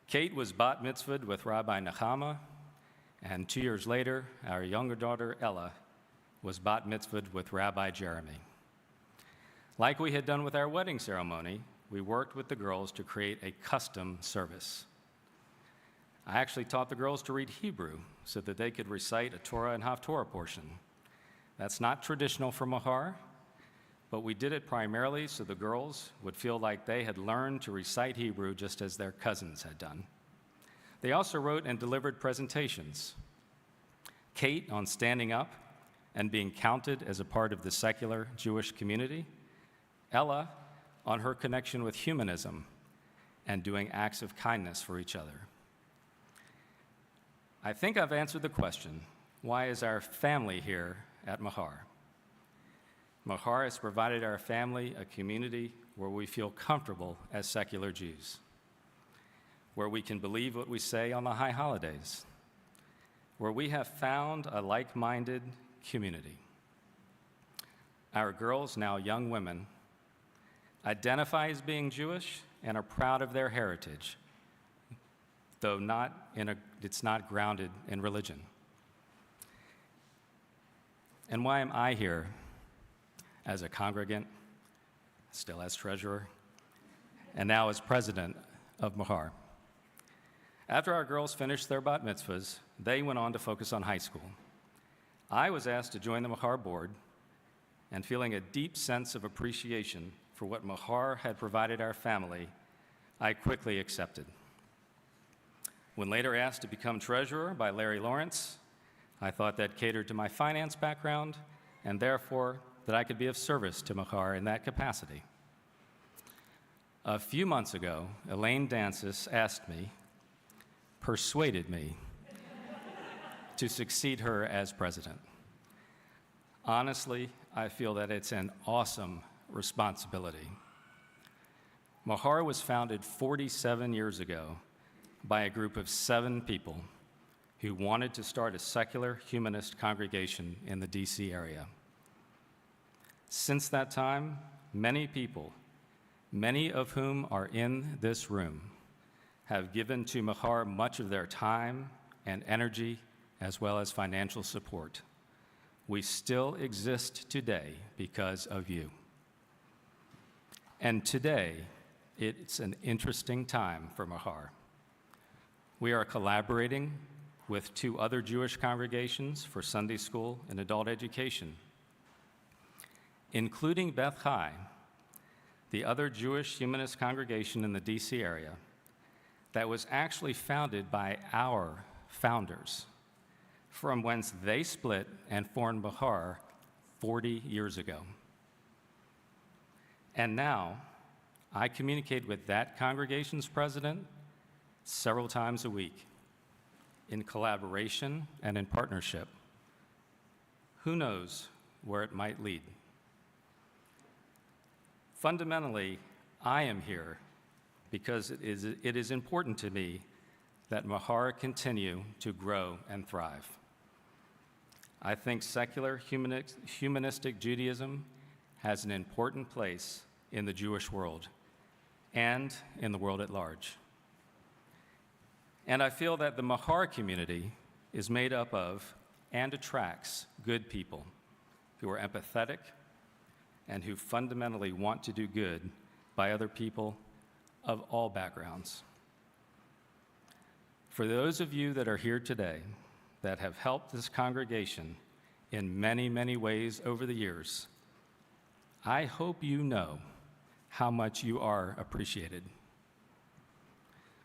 Kate was bat mitzvahed with Rabbi Nechama, and 2 years later, our younger daughter, Ella, was bat mitzvahed with Rabbi Jeremy. Like we had done with our wedding ceremony, we worked with the girls to create a custom service. I actually taught the girls to read Hebrew so that they could recite a Torah and Haftorah portion. That's not traditional for Machar, but we did it primarily so the girls would feel like they had learned to recite Hebrew just as their cousins had done. They also wrote and delivered presentations. Kate on standing up and being counted as a part of the secular Jewish community. Ella on her connection with humanism and doing acts of kindness for each other. I think I've answered the question, why is our family here at Machar? Machar has provided our family a community where we feel comfortable as secular Jews, where we can believe what we say on the high holidays, where we have found a like-minded community. Our girls, now young women, identify as being Jewish and are proud of their heritage, though it's not grounded in religion. And why am I here as a congregant, still as treasurer, and now as president of Machar? After our girls finished their bat mitzvahs, they went on to focus on high school. I was asked to join the Machar board, and feeling a deep sense of appreciation for what Machar had provided our family, I quickly accepted. When later asked to become treasurer by Larry Lawrence, I thought that catered to my finance background, and therefore that I could be of service to Machar in that capacity. A few months ago, Elaine Dancis persuaded me to succeed her as president. Honestly, I feel that it's an awesome responsibility. Machar was founded 47 years ago by a group of 7 people who wanted to start a secular humanist congregation in the DC area. Since that time, many people, many of whom are in this room, have given to Machar much of their time and energy as well as financial support. We still exist today because of you. And today, it's an interesting time for Machar. We are collaborating with 2 other Jewish congregations for Sunday school and adult education, including Beth Chai, the other Jewish humanist congregation in the DC area that was actually founded by our founders, from whence they split and formed Machar 40 years ago. And now, I communicate with that congregation's president several times a week in collaboration and in partnership. Who knows where it might lead? Fundamentally, I am here because it is important to me that Machar continue to grow and thrive. I think secular humanistic Judaism has an important place in the Jewish world and in the world at large. And I feel that the Machar community is made up of and attracts good people who are empathetic and who fundamentally want to do good by other people of all backgrounds. For those of you that are here today that have helped this congregation in many, many ways over the years, I hope you know how much you are appreciated.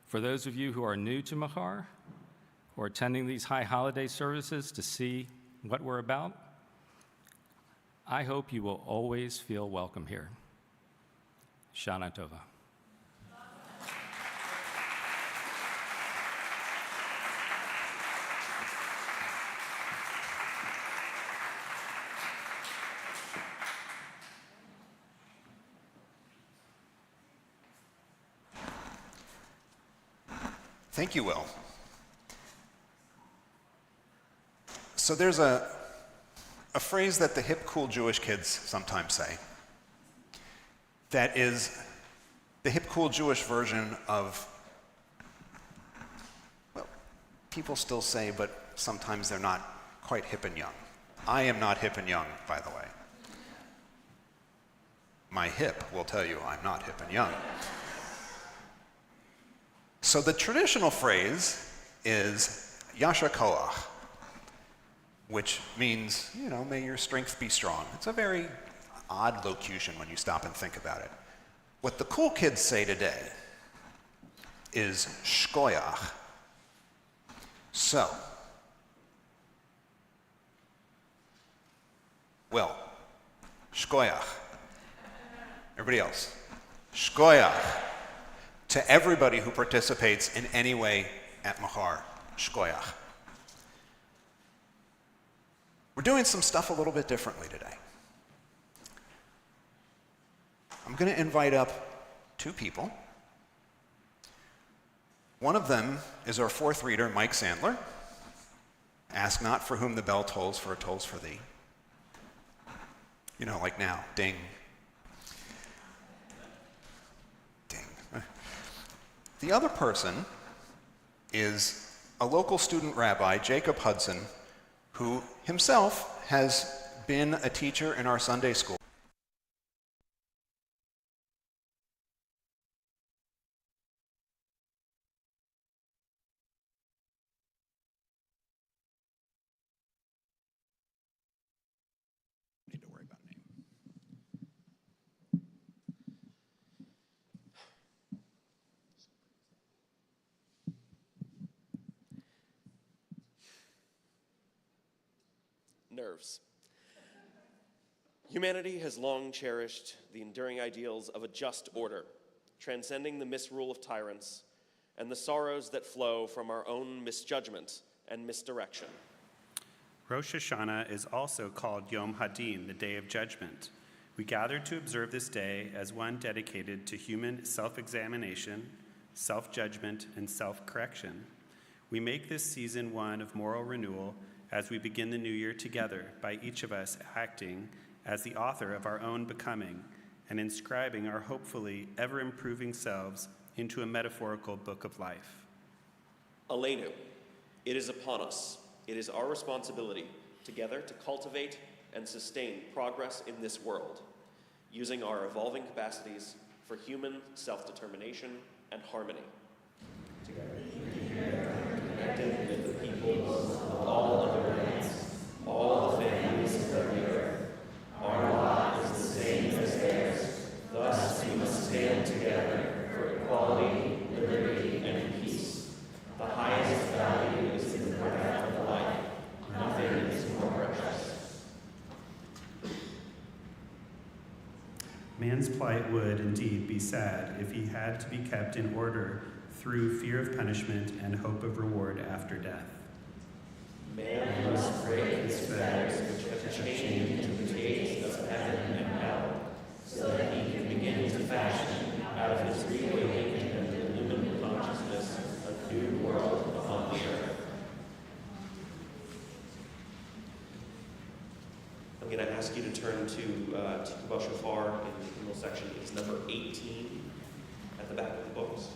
For those of you who are new to Machar or attending these high holiday services to see what we're about, I hope you will always feel welcome here. Shana Tova. Thank you, Will. So there's a phrase that the hip, cool Jewish kids sometimes say that is the hip, cool Jewish version of, well, people still say, but sometimes they're not quite hip and young. I am not hip and young, by the way. My hip will tell you I'm not hip and young. So the traditional phrase is Yasher Koach, which means, may your strength be strong. It's a very odd locution when you stop and think about it. What the cool kids say today is Shkoyach. So, Will, Shkoyach. Everybody else, Shkoyach. To everybody who participates in any way at Machar, Shkoyach. We're doing some stuff a little bit differently today. I'm going to invite up two people. One of them is our fourth reader, Mike Sandler. Ask not for whom the bell tolls, for it tolls for thee. Like now, ding. The other person is a local student rabbi, Jacob Hudson, who himself has been a teacher in our Sunday school. Need to worry about name. Nerves. Humanity has long cherished the enduring ideals of a just order, transcending the misrule of tyrants and the sorrows that flow from our own misjudgment and misdirection. Rosh Hashanah is also called Yom Hadin, the Day of Judgment. We gather to observe this day as one dedicated to human self-examination, self-judgment, and self-correction. We make this season one of moral renewal as we begin the new year together, by each of us acting as the author of our own becoming and inscribing our hopefully ever-improving selves into a metaphorical book of life. Aleinu, it is upon us. It is our responsibility together to cultivate and sustain progress in this world, using our evolving capacities for human self-determination and harmony. Together, connected with the peoples of all other lands, all the families of the earth. Our lot is the same as theirs. Thus we must stand together for equality, liberty, and peace. The highest value is in the breath of life. Nothing is more precious. Man's plight would indeed be sad if he had to be kept in order through fear of punishment and hope of reward after death. Man must break his fetters which have chained him to the gates of heaven and hell, so that he can begin to fashion out of his reawakened and illumined consciousness a new world upon the earth. I'm going to ask you to turn to Tikva Shofar in the hymnal section. It's number 18 at the back of the books.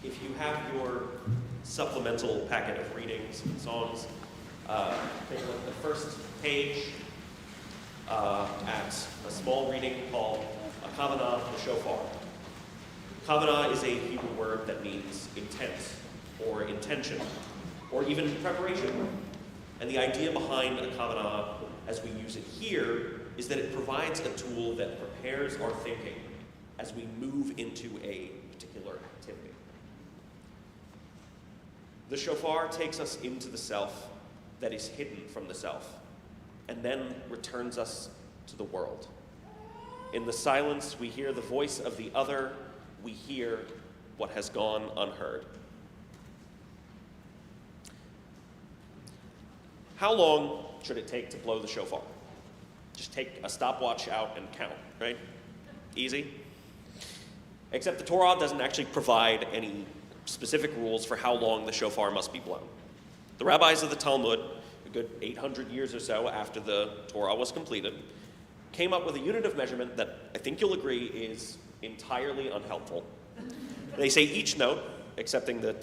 if you have your supplemental packet of readings and songs, take a look at the first page at a small reading called a kavanah, the shofar. Kavanah is a Hebrew word that means intent, or intention, or even preparation. And the idea behind a kavanah, as we use it here, is that it provides a tool that prepares our thinking as we move into a particular activity. The shofar takes us into the self that is hidden from the self, and then returns us to the world. In the silence, we hear the voice of the other, we hear what has gone unheard. How long should it take to blow the shofar? Just take a stopwatch out and count, right? Easy. Except the Torah doesn't actually provide any specific rules for how long the shofar must be blown. The rabbis of the Talmud, a good 800 years or so after the Torah was completed, came up with a unit of measurement that I think you'll agree is entirely unhelpful. They say each note, excepting the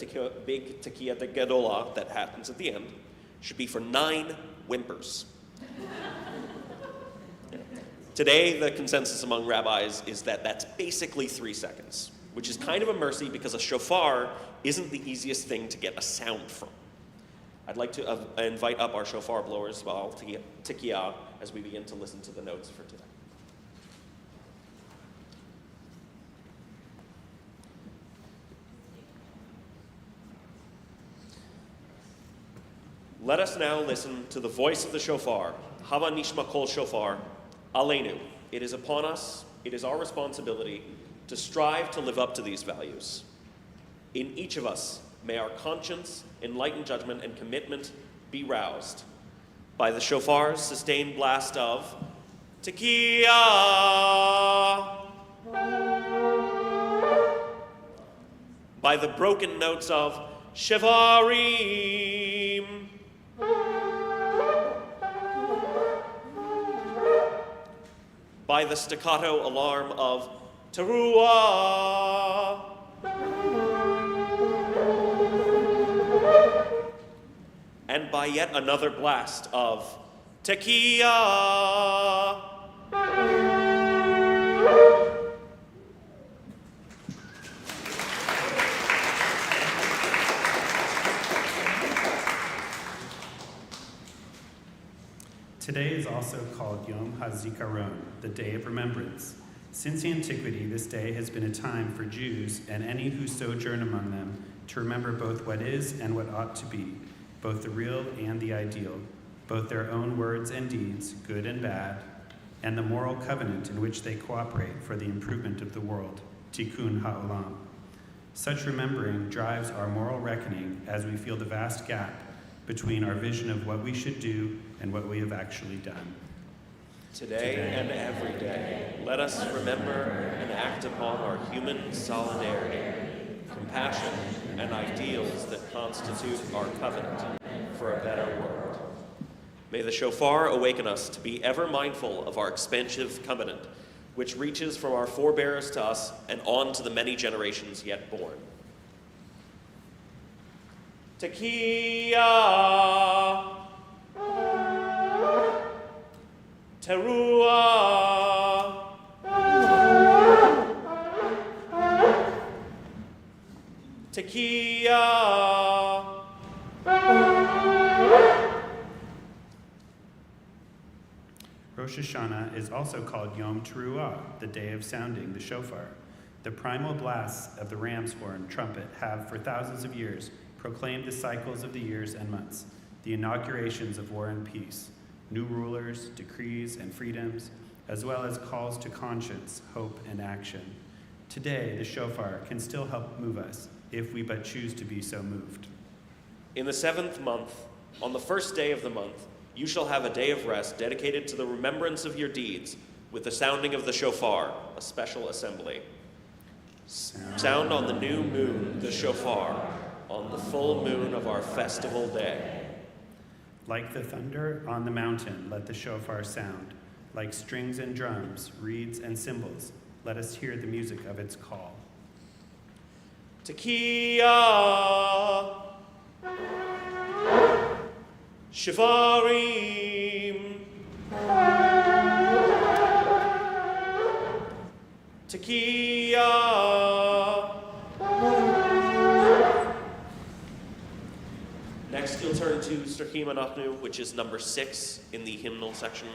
big tekiah gedolah that happens at the end, should be for 9 whimpers. Today, the consensus among rabbis is that that's basically 3 seconds, which is kind of a mercy because a shofar isn't the easiest thing to get a sound from. I'd like to invite up our shofar blowers, tekiah, as we begin to listen to the notes for today. Let us now listen to the voice of the shofar. Hava nishma kol shofar, aleinu. It is upon us, it is our responsibility to strive to live up to these values. In each of us, may our conscience, enlightened judgment, and commitment be roused by the shofar's sustained blast of tekiah, by the broken notes of shevarim, by the staccato alarm of teruah, and by yet another blast of tekiah. Today is also called Yom HaZikaron, the Day of Remembrance. Since antiquity, this day has been a time for Jews and any who sojourn among them to remember both what is and what ought to be, both the real and the ideal, both their own words and deeds, good and bad, and the moral covenant in which they cooperate for the improvement of the world, Tikkun Ha'olam. Such remembering drives our moral reckoning as we feel the vast gap between our vision of what we should do and what we have actually done. Today and every day, let us remember and act upon our human solidarity, compassion, and ideals that constitute our covenant for a better world. May the shofar awaken us to be ever mindful of our expansive covenant, which reaches from our forebears to us and on to the many generations yet born. Tekiah, teruah, tekiah. Rosh Hashanah is also called Yom Teruah, the day of sounding the shofar. The primal blasts of the ram's horn trumpet have for thousands of years proclaimed the cycles of the years and months, the inaugurations of war and peace, new rulers, decrees, and freedoms, as well as calls to conscience, hope, and action. Today, the shofar can still help move us, if we but choose to be so moved. In the 7th month, on the first day of the month, you shall have a day of rest dedicated to the remembrance of your deeds, with the sounding of the shofar, a special assembly. Sound on the new moon, the shofar, on the full moon of our festival day. Like the thunder on the mountain, let the shofar sound. Like strings and drums, reeds and cymbals, let us hear the music of its call. Tekiah, Shivarim, Tekiah. Next, you'll turn to Sterchim Anachnu, which is number 6 in the hymnal section.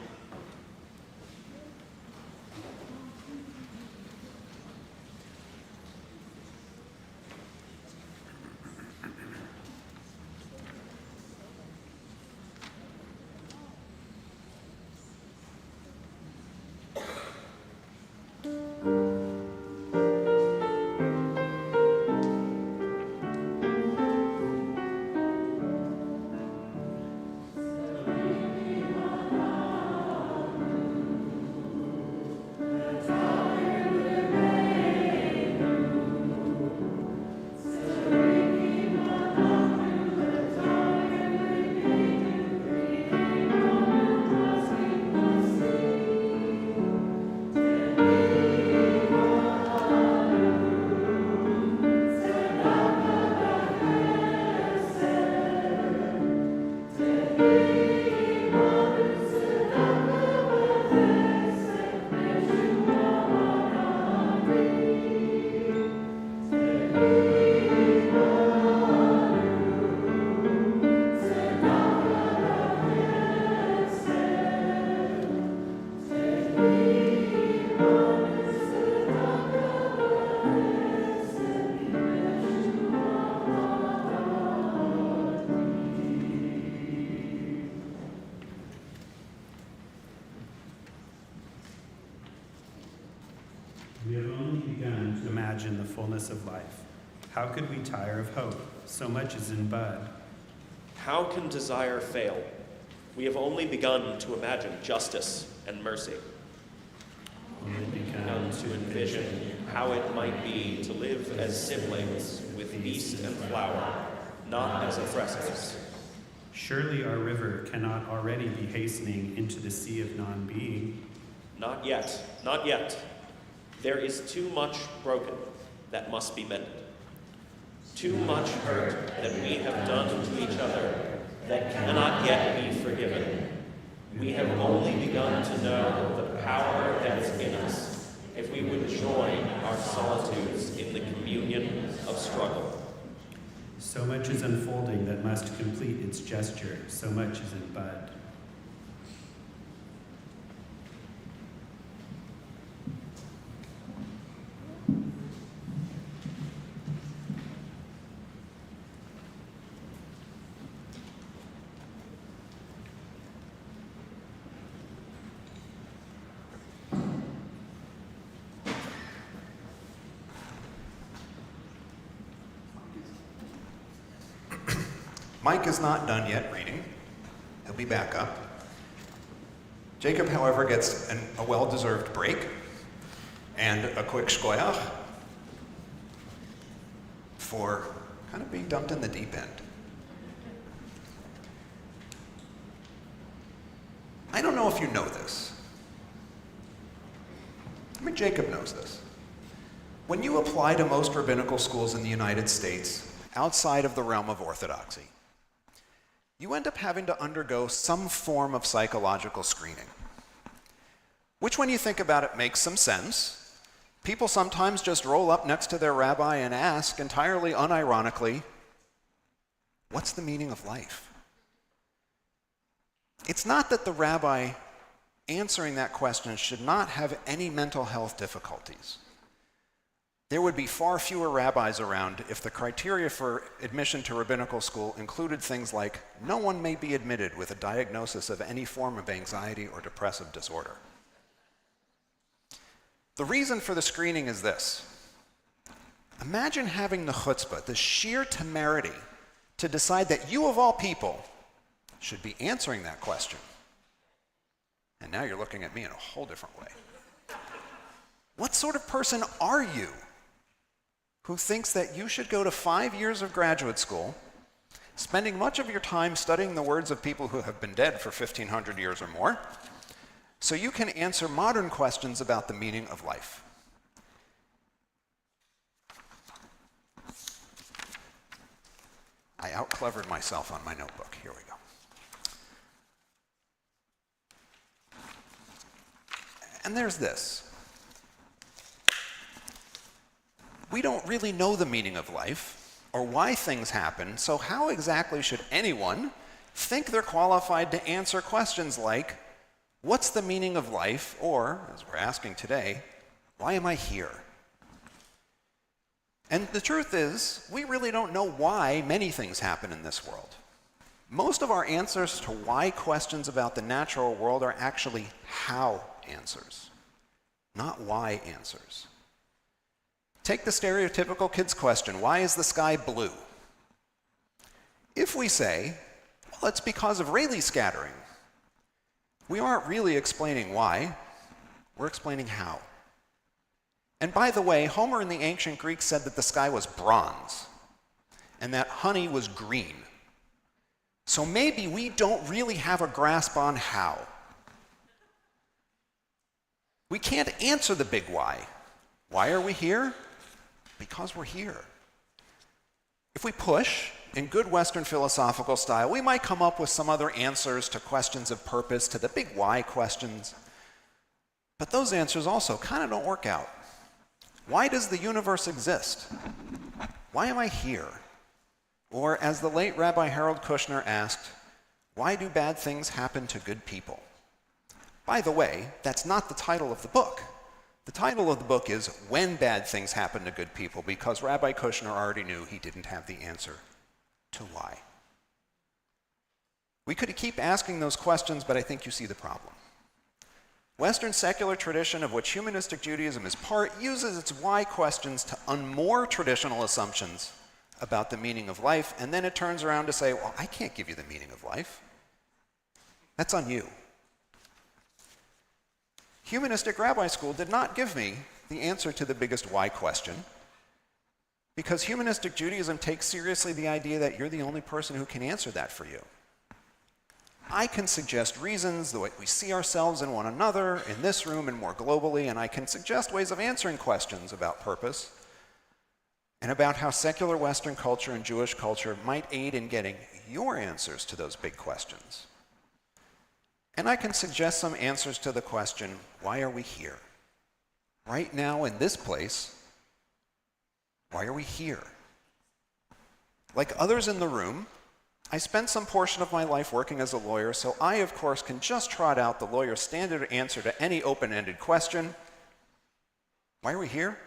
We have only begun to imagine the fullness of life. How could we tire of hope? So much is in bud. How can desire fail? We have only begun to imagine justice and mercy. Only Begun to envision how it might be to live as siblings with yeast and flour, not as oppressors. Surely our river cannot already be hastening into the sea of non-being. Not yet, not yet. There is too much broken that must be mended. Too much hurt that we have done to each other that cannot yet be forgiven. We have only begun to know the power that is in us if we would join our solitudes in the communion of struggle. So much is unfolding that must complete its gesture. So much is in bud. Mike is not done yet reading. He'll be back up. Jacob, however, gets a well-deserved break and a quick shkoyach for kind of being dumped in the deep end. I don't know if you know this. I mean, Jacob knows this. When you apply to most rabbinical schools in the United States, outside of the realm of orthodoxy, you end up having to undergo some form of psychological screening, which, when you think about it, makes some sense. People sometimes just roll up next to their rabbi and ask, entirely unironically, what's the meaning of life? It's not that the rabbi answering that question should not have any mental health difficulties. There would be far fewer rabbis around if the criteria for admission to rabbinical school included things like, no one may be admitted with a diagnosis of any form of anxiety or depressive disorder. The reason for the screening is this. Imagine having the chutzpah, the sheer temerity, to decide that you, of all people, should be answering that question. And now you're looking at me in a whole different way. What sort of person are you who thinks that you should go to 5 years of graduate school, spending much of your time studying the words of people who have been dead for 1,500 years or more, so you can answer modern questions about the meaning of life? I out-clevered myself on my notebook. Here we go. And there's this. We don't really know the meaning of life or why things happen, so how exactly should anyone think they're qualified to answer questions like, what's the meaning of life? Or, as we're asking today, why am I here? And the truth is, we really don't know why many things happen in this world. Most of our answers to why questions about the natural world are actually how answers, not why answers. Take the stereotypical kid's question, why is the sky blue? If we say, well, it's because of Rayleigh scattering, we aren't really explaining why, we're explaining how. And by the way, Homer in the ancient Greek said that the sky was bronze and that honey was green. So maybe we don't really have a grasp on how. We can't answer the big why. Why are we here? Because we're here. If we push, in good Western philosophical style, we might come up with some other answers to questions of purpose, to the big why questions. But those answers also kind of don't work out. Why does the universe exist? Why am I here? Or, as the late Rabbi Harold Kushner asked, why do bad things happen to good people? By the way, that's not the title of the book. The title of the book is When Bad Things Happen to Good People, because Rabbi Kushner already knew he didn't have the answer to why. We could keep asking those questions, but I think you see the problem. Western secular tradition, of which humanistic Judaism is part, uses its why questions to unmoor traditional assumptions about the meaning of life, and then it turns around to say, well, I can't give you the meaning of life. That's on you. Humanistic Rabbi School did not give me the answer to the biggest why question, because humanistic Judaism takes seriously the idea that you're the only person who can answer that for you. I can suggest reasons, the way we see ourselves and one another in this room and more globally, and I can suggest ways of answering questions about purpose and about how secular Western culture and Jewish culture might aid in getting your answers to those big questions. And I can suggest some answers to the question, why are we here? Right now in this place, why are we here? Like others in the room, I spent some portion of my life working as a lawyer, so I, of course, can just trot out the lawyer's standard answer to any open-ended question. Why are we here?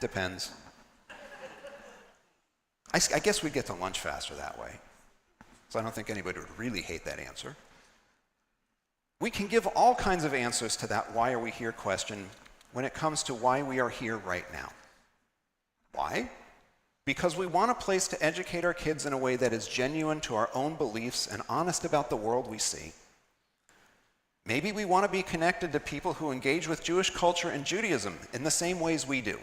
Depends. I guess we'd get to lunch faster that way, so I don't think anybody would really hate that answer. We can give all kinds of answers to that why are we here question when it comes to why we are here right now. Why? Because we want a place to educate our kids in a way that is genuine to our own beliefs and honest about the world we see. Maybe we want to be connected to people who engage with Jewish culture and Judaism in the same ways we do.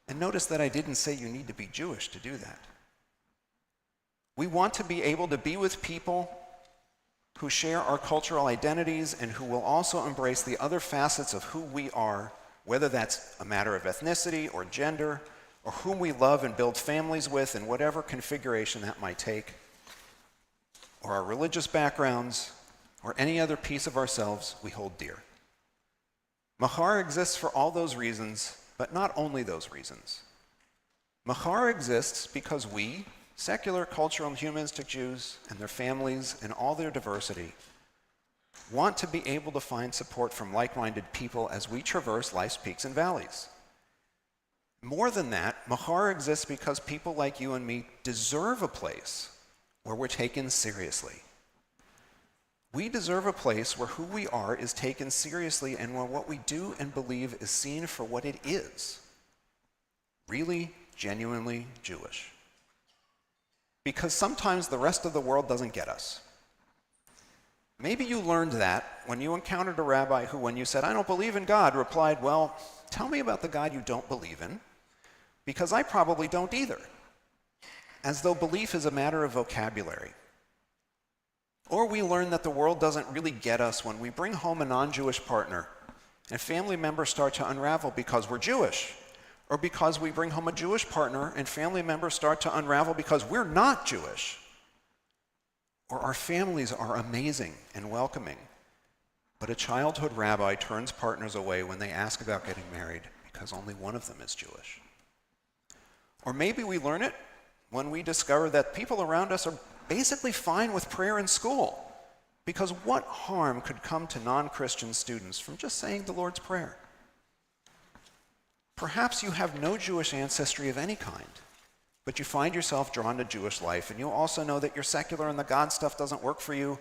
And notice that I didn't say you need to be Jewish to do that. We want to be able to be with people who share our cultural identities and who will also embrace the other facets of who we are, whether that's a matter of ethnicity or gender, or whom we love and build families with in whatever configuration that might take, or our religious backgrounds, or any other piece of ourselves we hold dear. Machar exists for all those reasons, but not only those reasons. Machar exists because we, secular, cultural, and humanistic Jews and their families and all their diversity, want to be able to find support from like-minded people as we traverse life's peaks and valleys. More than that, Machar exists because people like you and me deserve a place where we're taken seriously. We deserve a place where who we are is taken seriously and where what we do and believe is seen for what it is. Really, genuinely Jewish. Because sometimes the rest of the world doesn't get us. Maybe you learned that when you encountered a rabbi who, when you said, I don't believe in God, replied, well, tell me about the God you don't believe in, because I probably don't either. As though belief is a matter of vocabulary. Or we learn that the world doesn't really get us when we bring home a non-Jewish partner and family members start to unravel because we're Jewish, or because we bring home a Jewish partner and family members start to unravel because we're not Jewish, or our families are amazing and welcoming, but a childhood rabbi turns partners away when they ask about getting married because only one of them is Jewish. Or maybe we learn it when we discover that people around us are basically fine with prayer in school, because what harm could come to non-Christian students from just saying the Lord's Prayer? Perhaps you have no Jewish ancestry of any kind, but you find yourself drawn to Jewish life, and you also know that your secular and the God stuff doesn't work for you.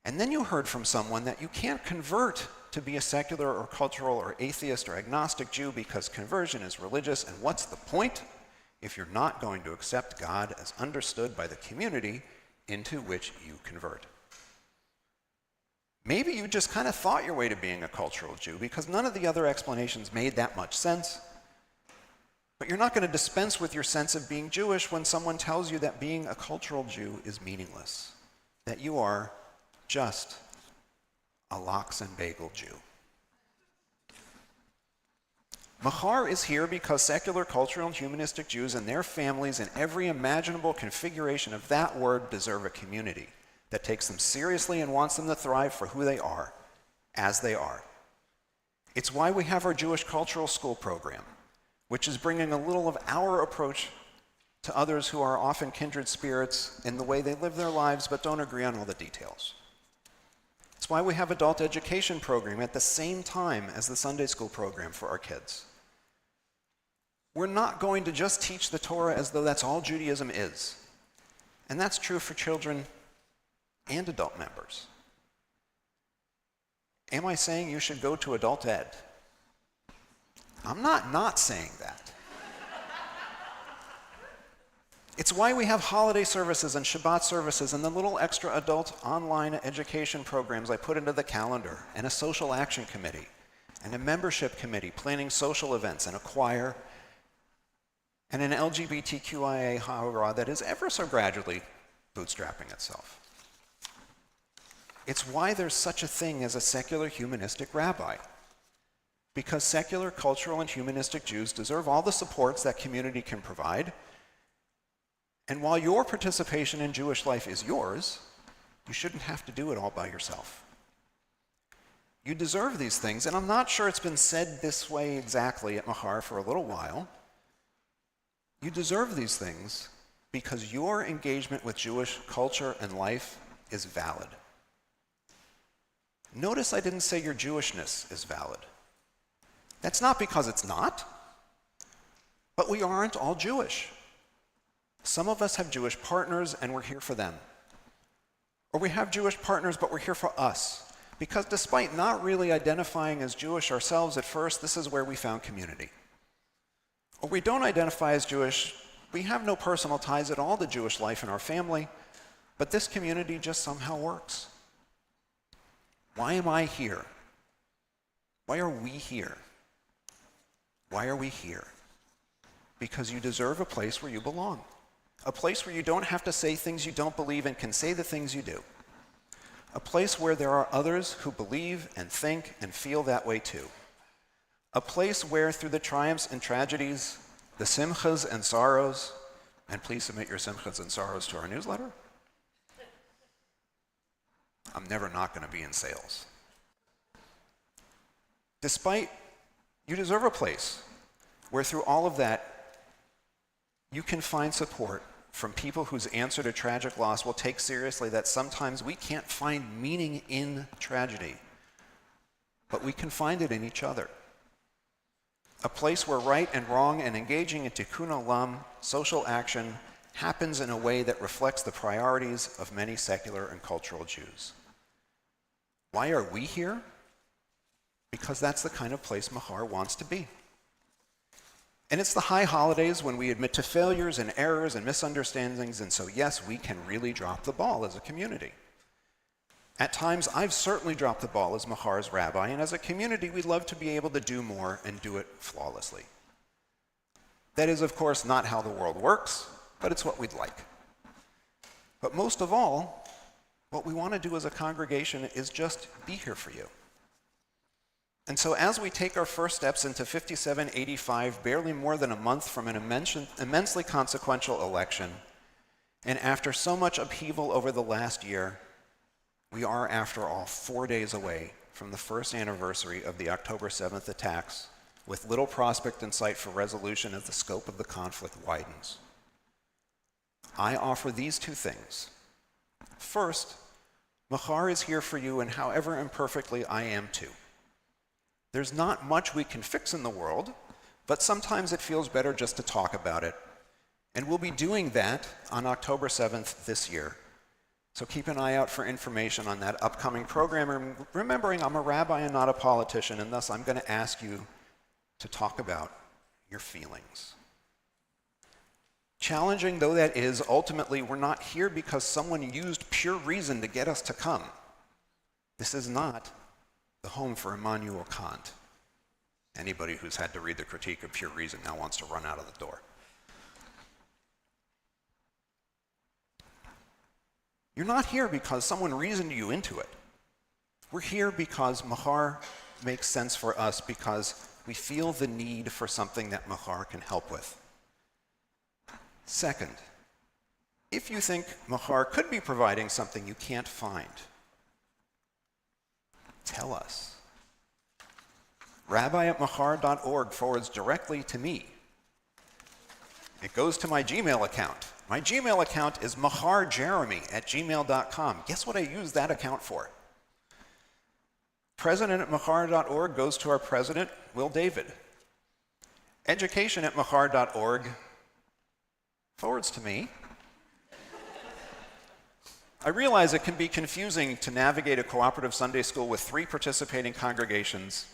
And then you heard from someone that you can't convert to be a secular or cultural or atheist or agnostic Jew because conversion is religious, and what's the point if you're not going to accept God as understood by the community into which you convert? Maybe you just kind of thought your way to being a cultural Jew because none of the other explanations made that much sense. But you're not going to dispense with your sense of being Jewish when someone tells you that being a cultural Jew is meaningless, that you are just a lox and bagel Jew. Machar is here because secular, cultural, and humanistic Jews and their families in every imaginable configuration of that word deserve a community that takes them seriously and wants them to thrive for who they are, as they are. It's why we have our Jewish Cultural School program, which is bringing a little of our approach to others who are often kindred spirits in the way they live their lives but don't agree on all the details. It's why we have adult education program at the same time as the Sunday school program for our kids. We're not going to just teach the Torah as though that's all Judaism is. And that's true for children and adult members. Am I saying you should go to adult ed? I'm not saying that. It's why we have holiday services and Shabbat services and the little extra adult online education programs I put into the calendar, and a social action committee, and a membership committee planning social events, and a choir, and an LGBTQIA hurrah that is ever so gradually bootstrapping itself. It's why there's such a thing as a secular humanistic rabbi. Because secular, cultural, and humanistic Jews deserve all the supports that community can provide. And while your participation in Jewish life is yours, you shouldn't have to do it all by yourself. You deserve these things, and I'm not sure it's been said this way exactly at Machar for a little while. You deserve these things because your engagement with Jewish culture and life is valid. Notice I didn't say your Jewishness is valid. That's not because it's not, but we aren't all Jewish. Some of us have Jewish partners and we're here for them. Or we have Jewish partners but we're here for us, because despite not really identifying as Jewish ourselves at first, this is where we found community. Or we don't identify as Jewish, we have no personal ties at all to Jewish life in our family, but this community just somehow works. Why am I here? Why are we here? Why are we here? Because you deserve a place where you belong. A place where you don't have to say things you don't believe and can say the things you do. A place where there are others who believe and think and feel that way too. A place where through the triumphs and tragedies, the simchas and sorrows, and please submit your simchas and sorrows to our newsletter. I'm never not going to be in sales. You deserve a place where through all of that, you can find support from people whose answer to tragic loss will take seriously that sometimes we can't find meaning in tragedy, but we can find it in each other. A place where right and wrong and engaging in tikkun olam, social action, happens in a way that reflects the priorities of many secular and cultural Jews. Why are we here? Because that's the kind of place Machar wants to be. And it's the high holidays when we admit to failures and errors and misunderstandings, and so yes, we can really drop the ball as a community. At times, I've certainly dropped the ball as Machar's rabbi, and as a community, we'd love to be able to do more and do it flawlessly. That is, of course, not how the world works, but it's what we'd like. But most of all, what we want to do as a congregation is just be here for you. And so as we take our first steps into 5785, barely more than a month from an immensely consequential election, and after so much upheaval over the last year, we are, after all, 4 days away from the first anniversary of the October 7th attacks, with little prospect in sight for resolution as the scope of the conflict widens. I offer these two things. First, Machar is here for you, and however imperfectly, I am too. There's not much we can fix in the world, but sometimes it feels better just to talk about it. And we'll be doing that on October 7th this year. So keep an eye out for information on that upcoming program. Remembering I'm a rabbi and not a politician, and thus I'm going to ask you to talk about your feelings. Challenging though that is, ultimately we're not here because someone used pure reason to get us to come. This is not the home for Immanuel Kant. Anybody who's had to read the Critique of Pure Reason now wants to run out of the door. You're not here because someone reasoned you into it. We're here because Machar makes sense for us, because we feel the need for something that Machar can help with. Second, if you think Machar could be providing something you can't find, tell us. Rabbi@machar.org forwards directly to me. It goes to my Gmail account. My Gmail account is macharjeremy@gmail.com. Guess what I use that account for? President@machar.org goes to our president, Will David. Education@machar.org forwards to me. I realize it can be confusing to navigate a cooperative Sunday school with 3 participating congregations,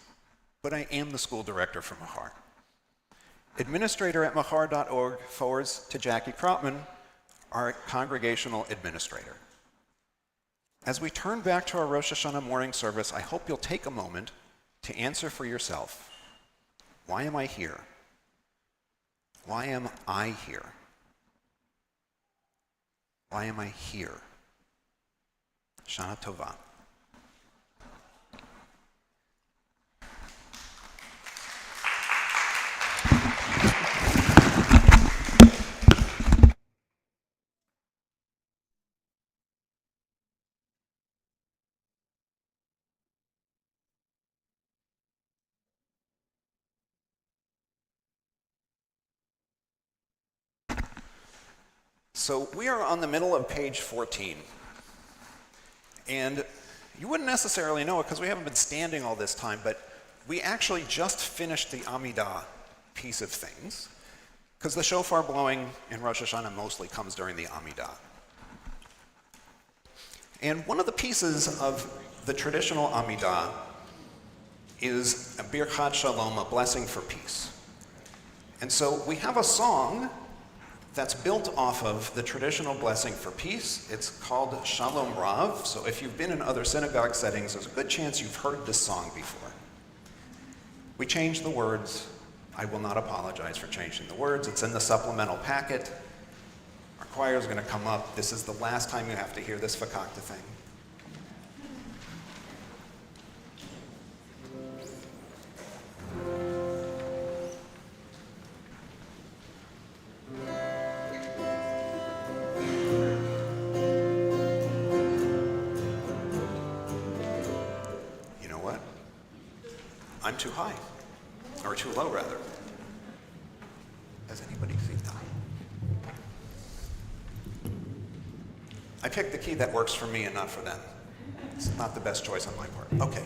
but I am the school director for Machar. Administrator@machar.org forwards to Jackie Krautman, our congregational administrator. As we turn back to our Rosh Hashanah morning service, I hope you'll take a moment to answer for yourself. Why am I here? Why am I here? Why am I here? Shana Tova. So we are on the middle of page 14. And you wouldn't necessarily know it because we haven't been standing all this time, but we actually just finished the Amidah piece of things, because the shofar blowing in Rosh Hashanah mostly comes during the Amidah. And one of the pieces of the traditional Amidah is a Birchat Shalom, a blessing for peace. And so we have a song that's built off of the traditional blessing for peace. It's called Shalom Rav. So if you've been in other synagogue settings, there's a good chance you've heard this song before. We changed the words. I will not apologize for changing the words. It's in the supplemental packet. Our choir is going to come up. This is the last time you have to hear this fakakta thing. I'm too high, or too low rather. Has anybody seen that? I picked the key that works for me and not for them. It's not the best choice on my part. Okay.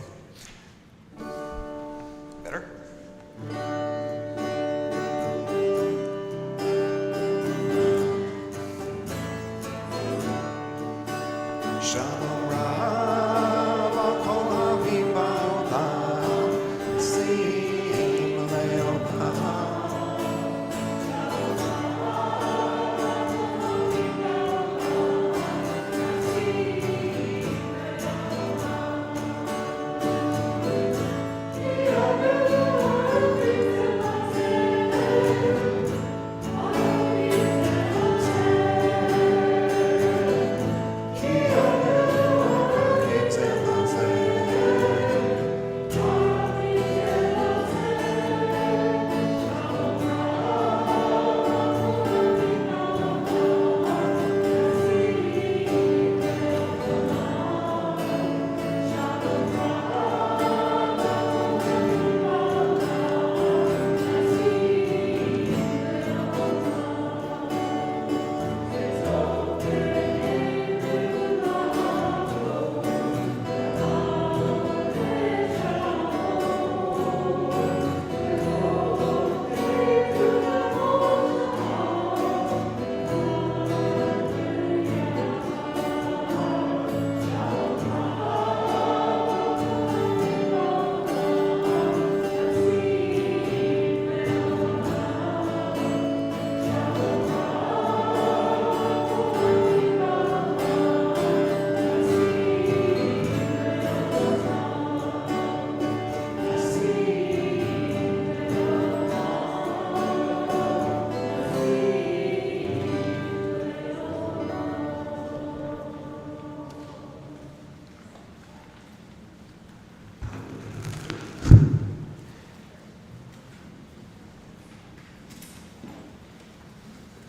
Better? Shalom Rav, Kol Havim Ba'olam, Sim Le'olam.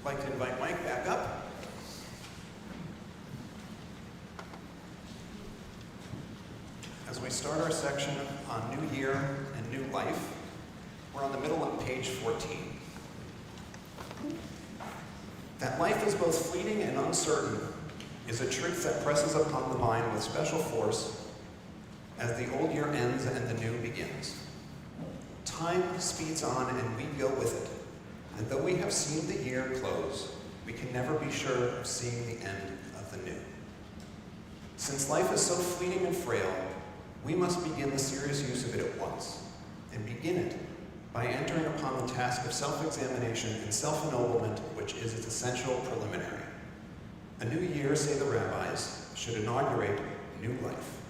like to invite Mike back up. As we start our section on New Year and New Life, we're on the middle of page 14. That life is both fleeting and uncertain is a truth that presses upon the mind with special force as the old year ends and the new begins. Time speeds on and we go with it, and though we have seen the year close, we can never be sure of seeing the end of the new. Since life is so fleeting and frail, we must begin the serious use of it at once, and begin it by entering upon the task of self-examination and self-ennoblement, which is its essential preliminary. A new year, say the rabbis, should inaugurate new life.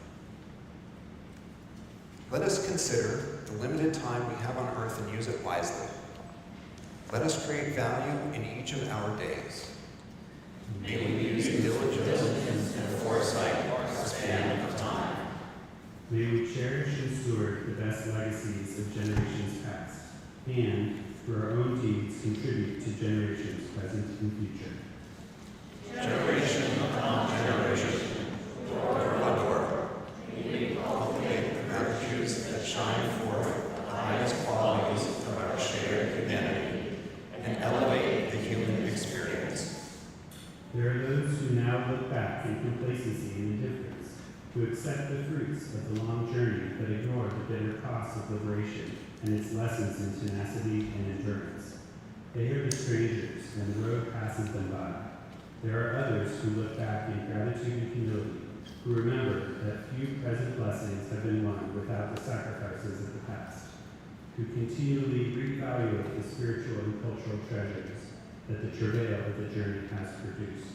Let us consider the limited time we have on earth and use it wisely. Let us create value in each of our days. May we use diligence and foresight our span of time. May we cherish and steward the best legacies of generations past, and, through our own deeds, contribute to generations present and future. Generation upon generation, door by door, we cultivate the virtues that shine forth the highest qualities of our shared humanity and elevate the human experience. There are those who now look back in complacency and indifference, who accept the fruits of the long journey but ignore the bitter costs of liberation and its lessons in tenacity and endurance. They hear the strangers, and the road passes them by. There are others who look back in gratitude and humility, who remember that few present blessings have been won without the sacrifices of the past, who continually reevaluate the spiritual and cultural treasures that the travail of the journey has produced.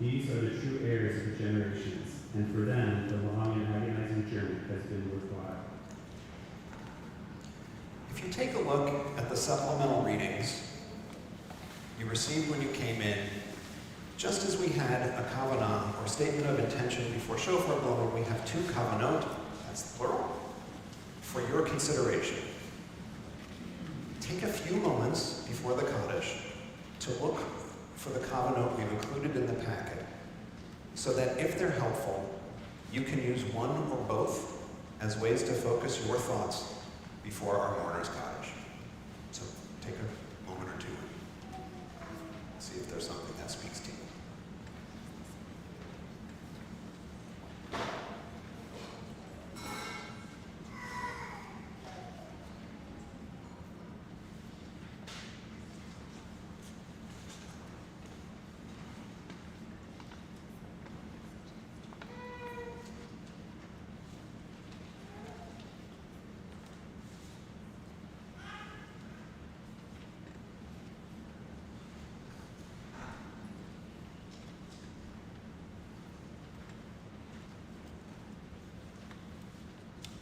These are the true heirs of the generations, and for them, the long and agonizing journey has been worthwhile. If you take a look at the supplemental readings you received when you came in, just as we had a kavanah, or statement of intention, before shofar blowing, we have two kavanot, that's the plural, for your consideration. Take a few moments before the Kaddish to look for the kavanot we've included in the packet, so that if they're helpful, you can use one or both as ways to focus your thoughts before our mourner's Kaddish. So take a moment or two and see if there's something that speaks to you.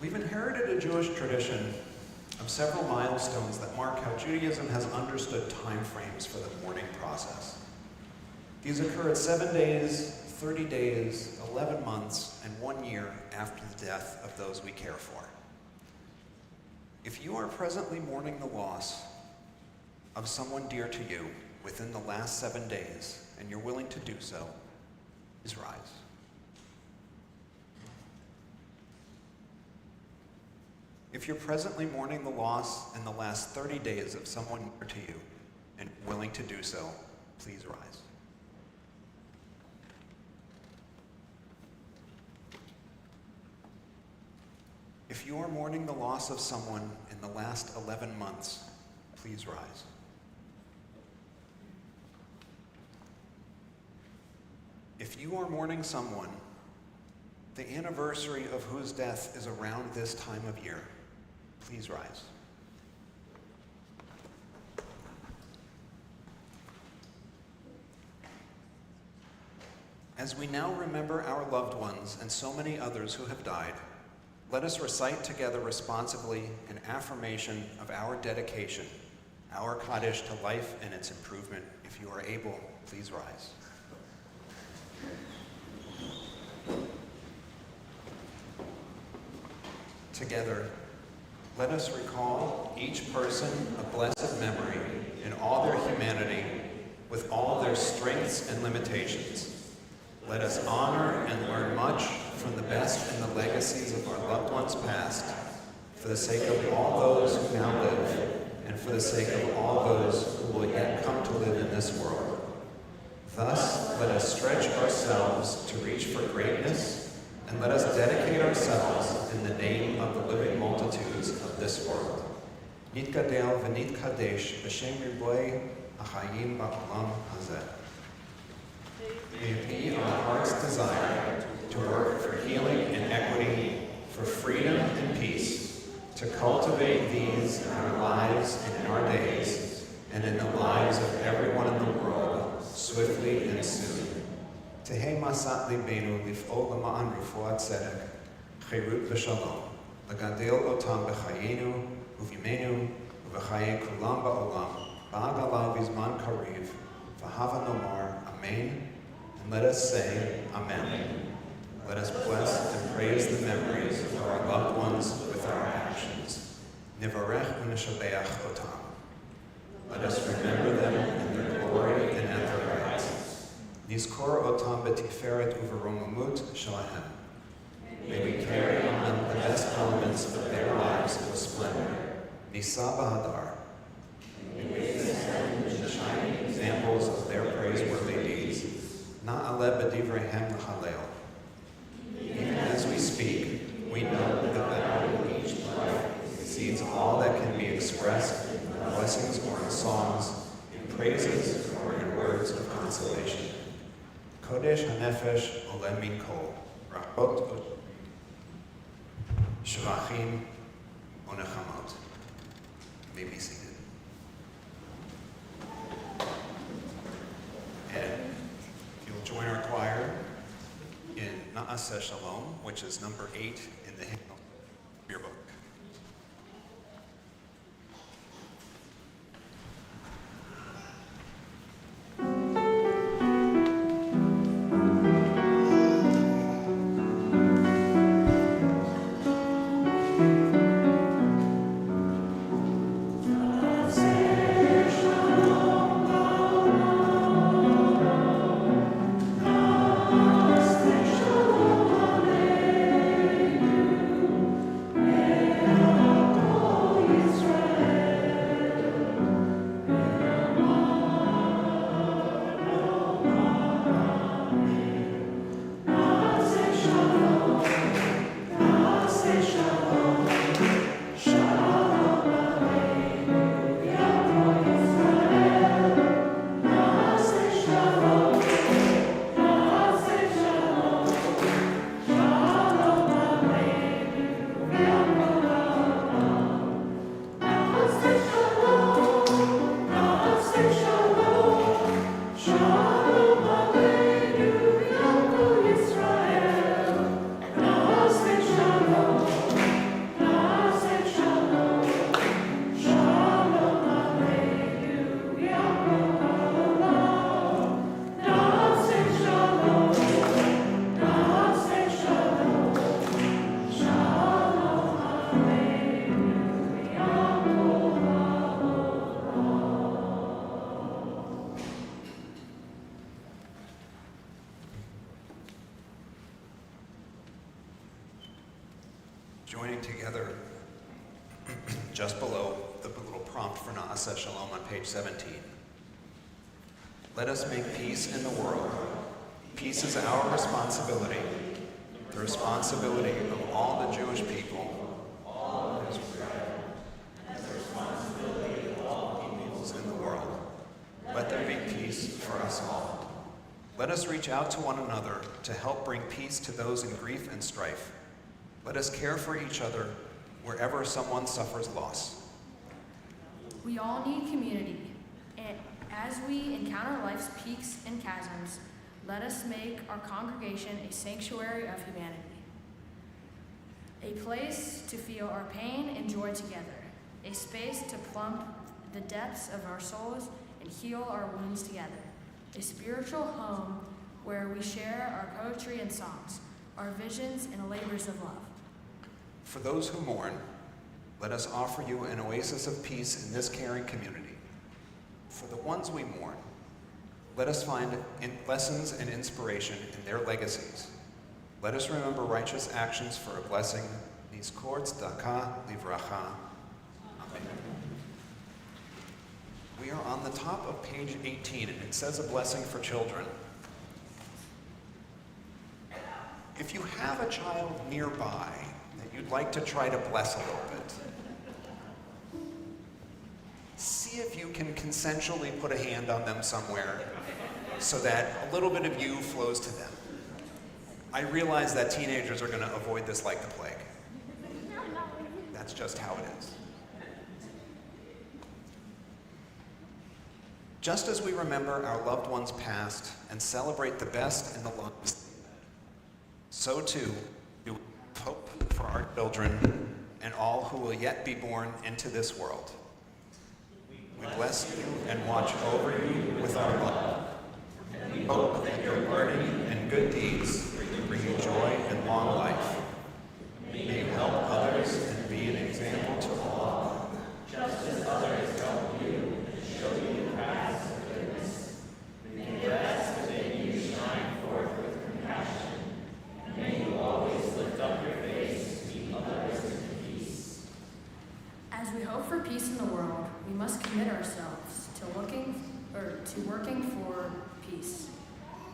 We've inherited a Jewish tradition of several milestones that mark how Judaism has understood time frames for the mourning process. These occur at 7 days, 30 days, 11 months, and 1 year after the death of those we care for. If you are presently mourning the loss of someone dear to you within the last 7 days, and you're willing to do so, please rise. If you're presently mourning the loss in the last 30 days of someone near to you and willing to do so, please rise. If you are mourning the loss of someone in the last 11 months, please rise. If you are mourning someone, the anniversary of whose death is around this time of year, please rise. As we now remember our loved ones and so many others who have died, let us recite together responsively an affirmation of our dedication, our Kaddish to life and its improvement. If you are able, please rise. Together, let us recall each person a blessed memory in all their humanity with strengths and limitations. Let us honor and learn much from the best and the legacies of our loved ones past, for the sake of all those who now live, and for the sake of all those who will yet come to live in this world. Thus, let us stretch ourselves to reach for greatness, and let us dedicate ourselves in the name of the living multitudes of this world. Nitgadel v'nitkadesh b'shem riboy achayim ba'olam hazeh. May it be our heart's desire to work for healing and equity, for freedom and peace, to cultivate these in our lives and in our days, and in the lives of everyone in the world, swiftly and soon. Tehei masat libenu lif'ol lama'an refuat tzedek, chirut v'shalom, lagadel otam b'chayenu, uvimenu, uv'chaye kulam ba'olam, ba'agalav v'zman kariv, v'hava nomar, amen, and let us say, amen. Let us bless and praise the memories of our loved ones with our actions. Nivarech u'neshabeach otam. Let us remember them in their glory and at their rights. Nizkor otam betiferet uveromamut shalahem. May we carry on the best elements of their lives with splendor. Nisa bahadar. May we descend in the shining examples of their praiseworthy deeds. Na'aleh bedivrehem l'halel. Even as we speak, we know that the value of each life exceeds all that can be expressed in blessings or in songs, in praises or in words of consolation. Kodesh hanefesh olem min kol, rachot shavachim onechamot. You may be seated. And you'll join our choir in Na'aseh Shalom, which is number 8 in the hymnal yearbook. Joining together just below the little prompt for Na'aseh Shalom on page 17. Let us make peace in the world. Peace is our responsibility, the responsibility of all the Jewish people, all of Israel, and the responsibility of all peoples in the world. Let there be peace for us all. Let us reach out to one another to help bring peace to those in grief and strife. Let us care for each other wherever someone suffers loss. We all need community, and as we encounter life's peaks and chasms, let us make our congregation a sanctuary of humanity, a place to feel our pain and joy together, a space to plumb the depths of our souls and heal our wounds together, a spiritual home where we share our poetry and songs, our visions and labors of love. For those who mourn, let us offer you an oasis of peace in this caring community. For the ones we mourn, Let us find lessons and inspiration in their legacies. Let us remember righteous actions for a blessing. Nizkor tzedakah livracha. Amen. We are on the top of page 18, and it says a blessing for children. If you have a child nearby that you'd like to try to bless a little bit, see if you can consensually put a hand on them somewhere so that a little bit of you flows to them. I realize that teenagers are going to avoid this like the plague. That's just how it is. Just as we remember our loved ones past and celebrate the best in the lives, so too do we hope for our children and all who will yet be born into this world. We bless you and watch over you with our love. We hope that your learning and good deeds bring you joy and long life. May you help others and be an example to all, just as others help you and show you the paths of goodness. May the best within you shine forth with compassion. May you always lift up your face to meet others in peace. As we hope for peace in the world, we must commit ourselves to working for peace.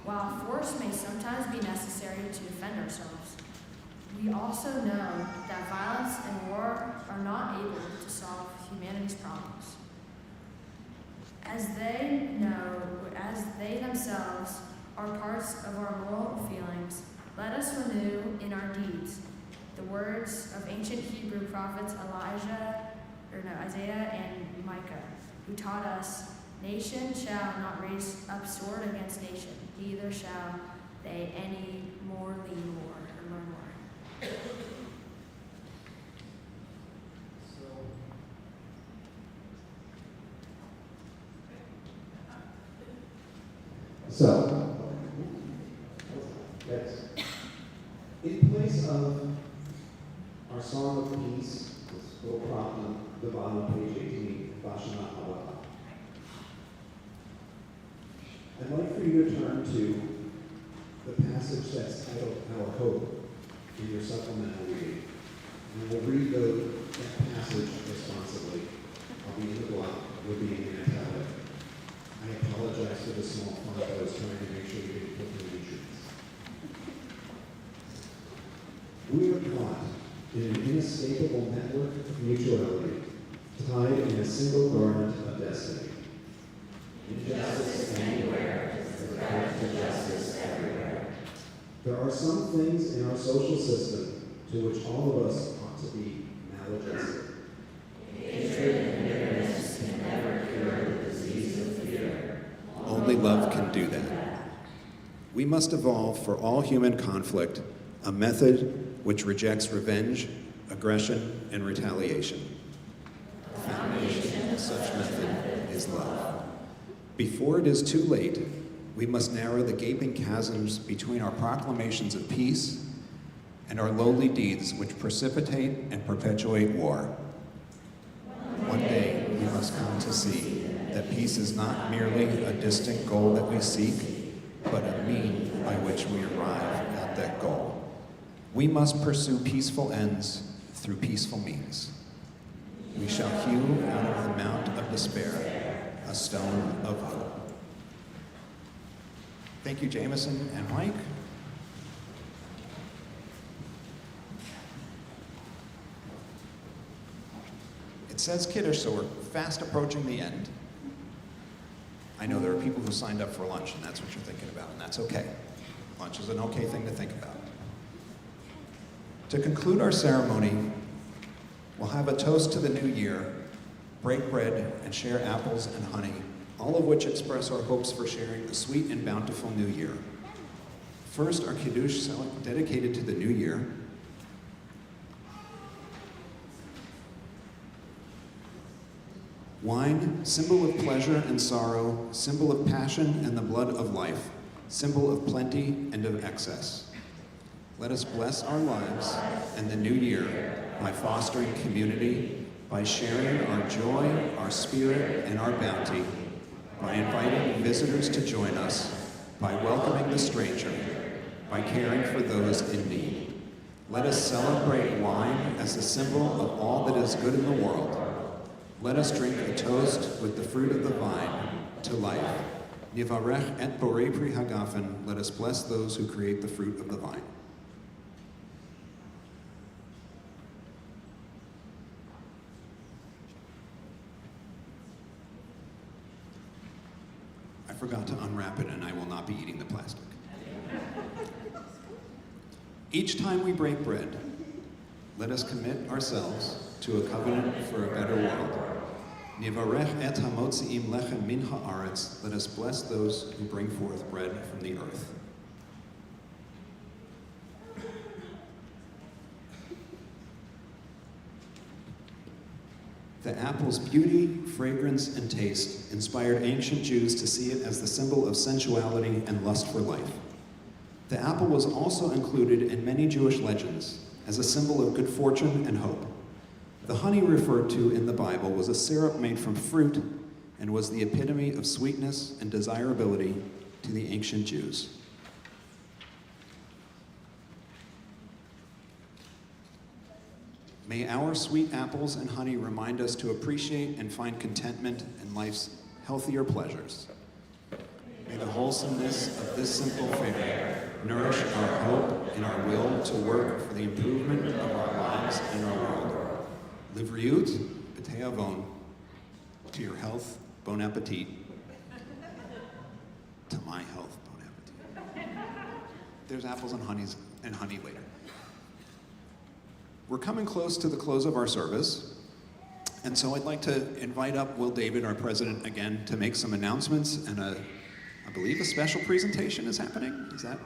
While force may sometimes be necessary to defend ourselves, we also know that violence and war are not able to solve humanity's problems. As they themselves are parts of our moral feelings, let us renew in our deeds the words of ancient Hebrew prophets Isaiah and Micah, who taught us, "Nation shall not raise up sword against nation, neither shall they any more learn more." So, yes. In place of our song of peace, this little prompt on the bottom of page 18, Hashanah, I'd like for you to turn to the passage that's titled Our Hope in your supplemental reading. And we'll read that passage responsibly. I'll be in the block, we'll be in the italic. I apologize for the small font, I was trying to make sure we didn't put the matrix. We are caught in an inescapable network of mutuality, tied in a single garment of destiny. Injustice anywhere is the path to justice everywhere. There are some things in our social system to which all of us ought to be maladjusted. Hatred and bitterness can never cure the disease of fear. Only love can do that. We must evolve for all human conflict a method which rejects revenge, aggression, and retaliation. The foundation of such method is love. Before it is too late, we must narrow the gaping chasms between our proclamations of peace and our lowly deeds which precipitate and perpetuate war. One day, we must come to see that peace is not merely a distant goal that we seek, but a mean by which we arrive at that goal. We must pursue peaceful ends through peaceful means. We shall hew out of the mount of despair a stone of hope. Thank you, Jameson and Mike. It says Kiddush, so we're fast approaching the end. I know there are people who signed up for lunch, and that's what you're thinking about, and that's okay. Lunch is an okay thing to think about. To conclude our ceremony, we'll have a toast to the new year, break bread, and share apples and honey, all of which express our hopes for sharing a sweet and bountiful new year. First, our Kiddush dedicated to the new year. Wine, symbol of pleasure and sorrow, symbol of passion and the blood of life, symbol of plenty and of excess. Let us bless our lives and the new year by fostering community, by sharing our joy, our spirit, and our bounty, by inviting visitors to join us, by welcoming the stranger, by caring for those in need. Let us celebrate wine as a symbol of all that is good in the world. Let us drink a toast with the fruit of the vine to life. Nivarech et borei pri hagafen, let us bless those who create the fruit of the vine. I forgot to unwrap it, and I will not be eating the plastic. Each time we break bread, let us commit ourselves to a covenant for a better world. Nivarech et hamotziim lechem min haaretz, let us bless those who bring forth bread from the earth. The apple's beauty, fragrance, and taste inspired ancient Jews to see it as the symbol of sensuality and lust for life. The apple was also included in many Jewish legends as a symbol of good fortune and hope. The honey referred to in the Bible was a syrup made from fruit and was the epitome of sweetness and desirability to the ancient Jews. May our sweet apples and honey remind us to appreciate and find contentment in life's healthier pleasures. May the wholesomeness of this simple fare nourish our hope and our will to work for the improvement of our lives and our world. Livriut, b'tei avon, to your health, bon appetit. To my health, bon appetit. There's apples and honey later. We're coming close to the close of our service, and so I'd like to invite up Will David, our president, again, to make some announcements, and I believe a special presentation is happening. Is that?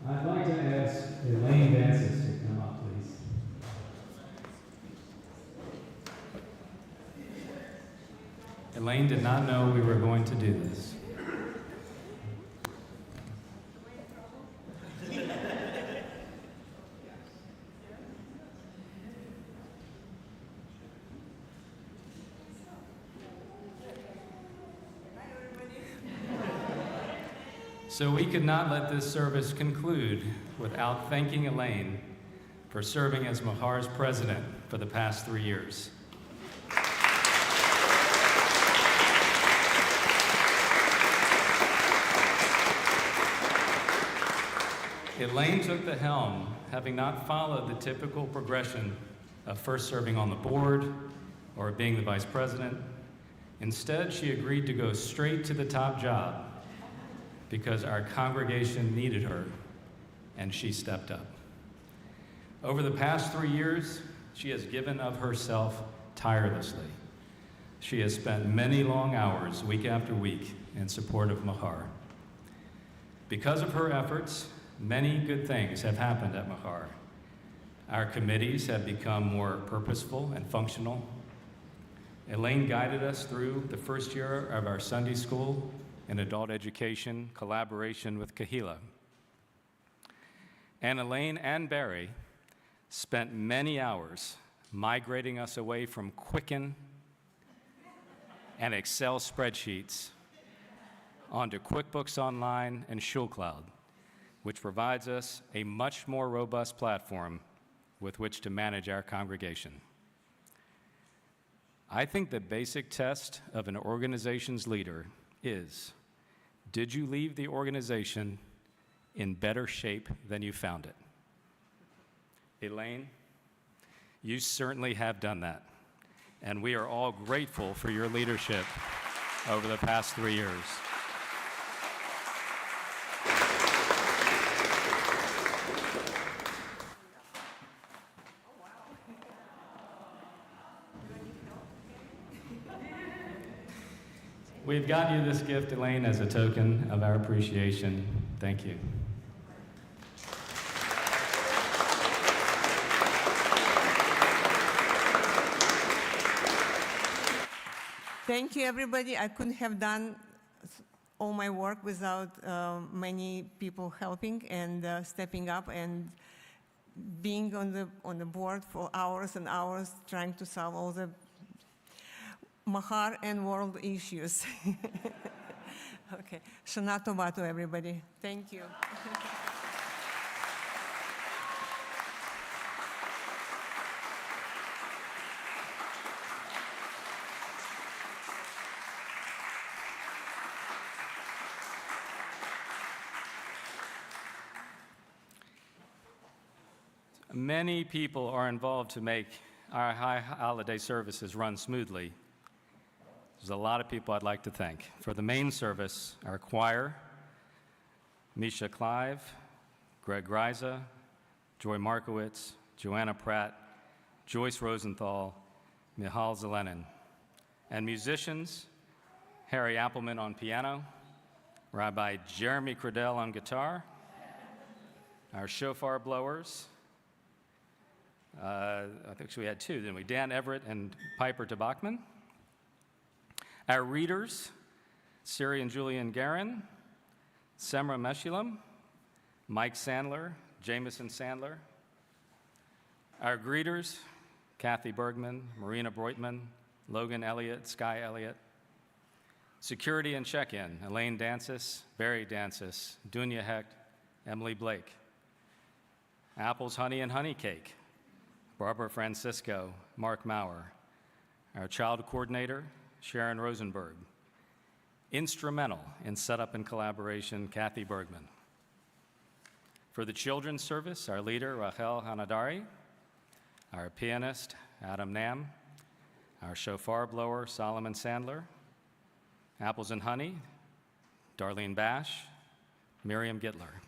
I'd like to ask Elaine Dances to come up, please. Elaine did not know we were going to do this. So we could not let this service conclude without thanking Elaine for serving as Machar's president for the past 3 years. Elaine took the helm, having not followed the typical progression of first serving on the board or being the vice president. Instead, she agreed to go straight to the top job because our congregation needed her, and she stepped up. Over the past 3 years, she has given of herself tirelessly. She has spent many long hours, week after week, in support of Machar. Because of her efforts, many good things have happened at Machar. Our committees have become more purposeful and functional. Elaine guided us through the first year of our Sunday school and adult education collaboration with Kahila. And Elaine and Barry spent many hours migrating us away from Quicken and Excel spreadsheets onto QuickBooks Online and SchulCloud, which provides us a much more robust platform with which to manage our congregation. I think the basic test of an organization's leader is, did you leave the organization in better shape than you found it? Elaine, you certainly have done that, and we are all grateful for your leadership over the past 3 years. We've gotten you this gift, Elaine, as a token of our appreciation. Thank you. Thank you, everybody. I couldn't have done all my work without many people helping and stepping up and being on the board for hours and hours trying to solve all the Machar and world issues. Okay, Shana Tova to everybody. Thank you. Many people are involved to make our high holiday services run smoothly. There's a lot of people I'd like to thank. For the main service, our choir, Misha Clive, Greg Gryza, Joy Markowitz, Joanna Pratt, Joyce Rosenthal, Michal Zelenin, and musicians, Harry Appleman on piano, Rabbi Jeremy Cradell on guitar, our shofar blowers, I think we had two, didn't we? Dan Everett and Piper Tabachman. Our readers, Siri and Julian Guerin, Semra Meshulam, Mike Sandler, Jameson Sandler. Our greeters, Kathy Bergman, Marina Breutman, Logan Elliott, Sky Elliott. Security and check-in, Elaine Dancis, Barry Dancis, Dunya Hecht, Emily Blake. Apples, Honey, and Honey Cake, Barbara Francisco, Mark Maurer. Our child coordinator, Sharon Rosenberg. Instrumental in setup and collaboration, Kathy Bergman. For the children's service, our leader, Rachel Hanadari. Our pianist, Adam Nam. Our shofar blower, Solomon Sandler. Apples and Honey, Darlene Bash, Miriam Gittler.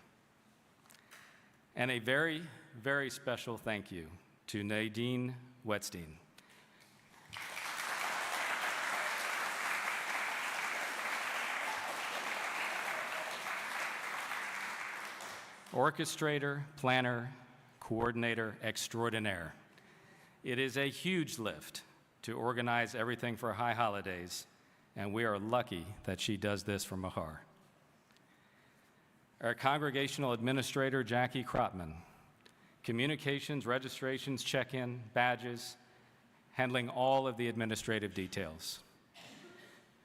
And a very, very special thank you to Nadine Wetstein. Orchestrator, planner, coordinator extraordinaire. It is a huge lift to organize everything for high holidays, and we are lucky that she does this for Machar. Our congregational administrator, Jackie Krotman. Communications, registrations, check-in, badges, handling all of the administrative details.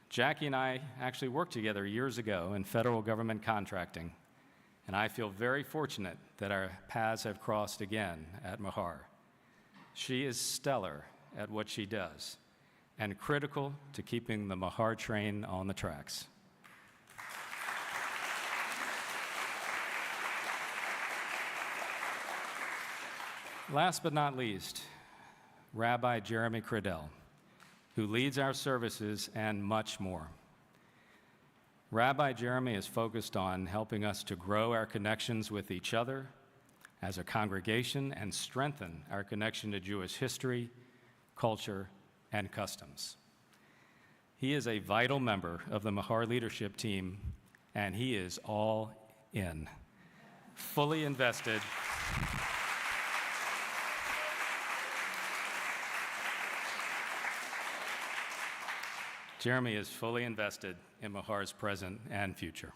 Jackie and I actually worked together years ago in federal government contracting, and I feel very fortunate that our paths have crossed again at Machar. She is stellar at what she does and critical to keeping the Machar train on the tracks. Last but not least, Rabbi Jeremy Cradell, who leads our services and much more. Rabbi Jeremy is focused on helping us to grow our connections with each other as a congregation and strengthen our connection to Jewish history, culture, and customs. He is a vital member of the Machar leadership team, and he is all in, fully invested. Jeremy is fully invested in Machar's present and future.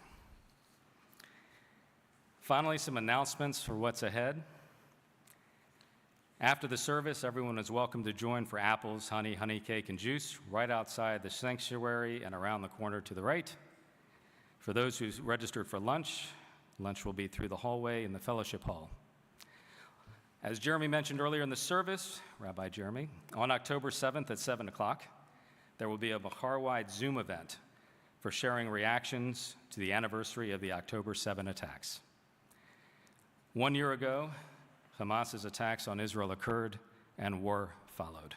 Finally, some announcements for what's ahead. After the service, everyone is welcome to join for apples, honey, honey cake, and juice right outside the sanctuary and around the corner to the right. For those who registered for lunch, lunch will be through the hallway in the fellowship hall. As Jeremy mentioned earlier in the service, Rabbi Jeremy, on October 7th at 7 o'clock, there will be a Machar-wide Zoom event for sharing reactions to the anniversary of the October 7 attacks. 1 year ago, Hamas's attacks on Israel occurred and war followed.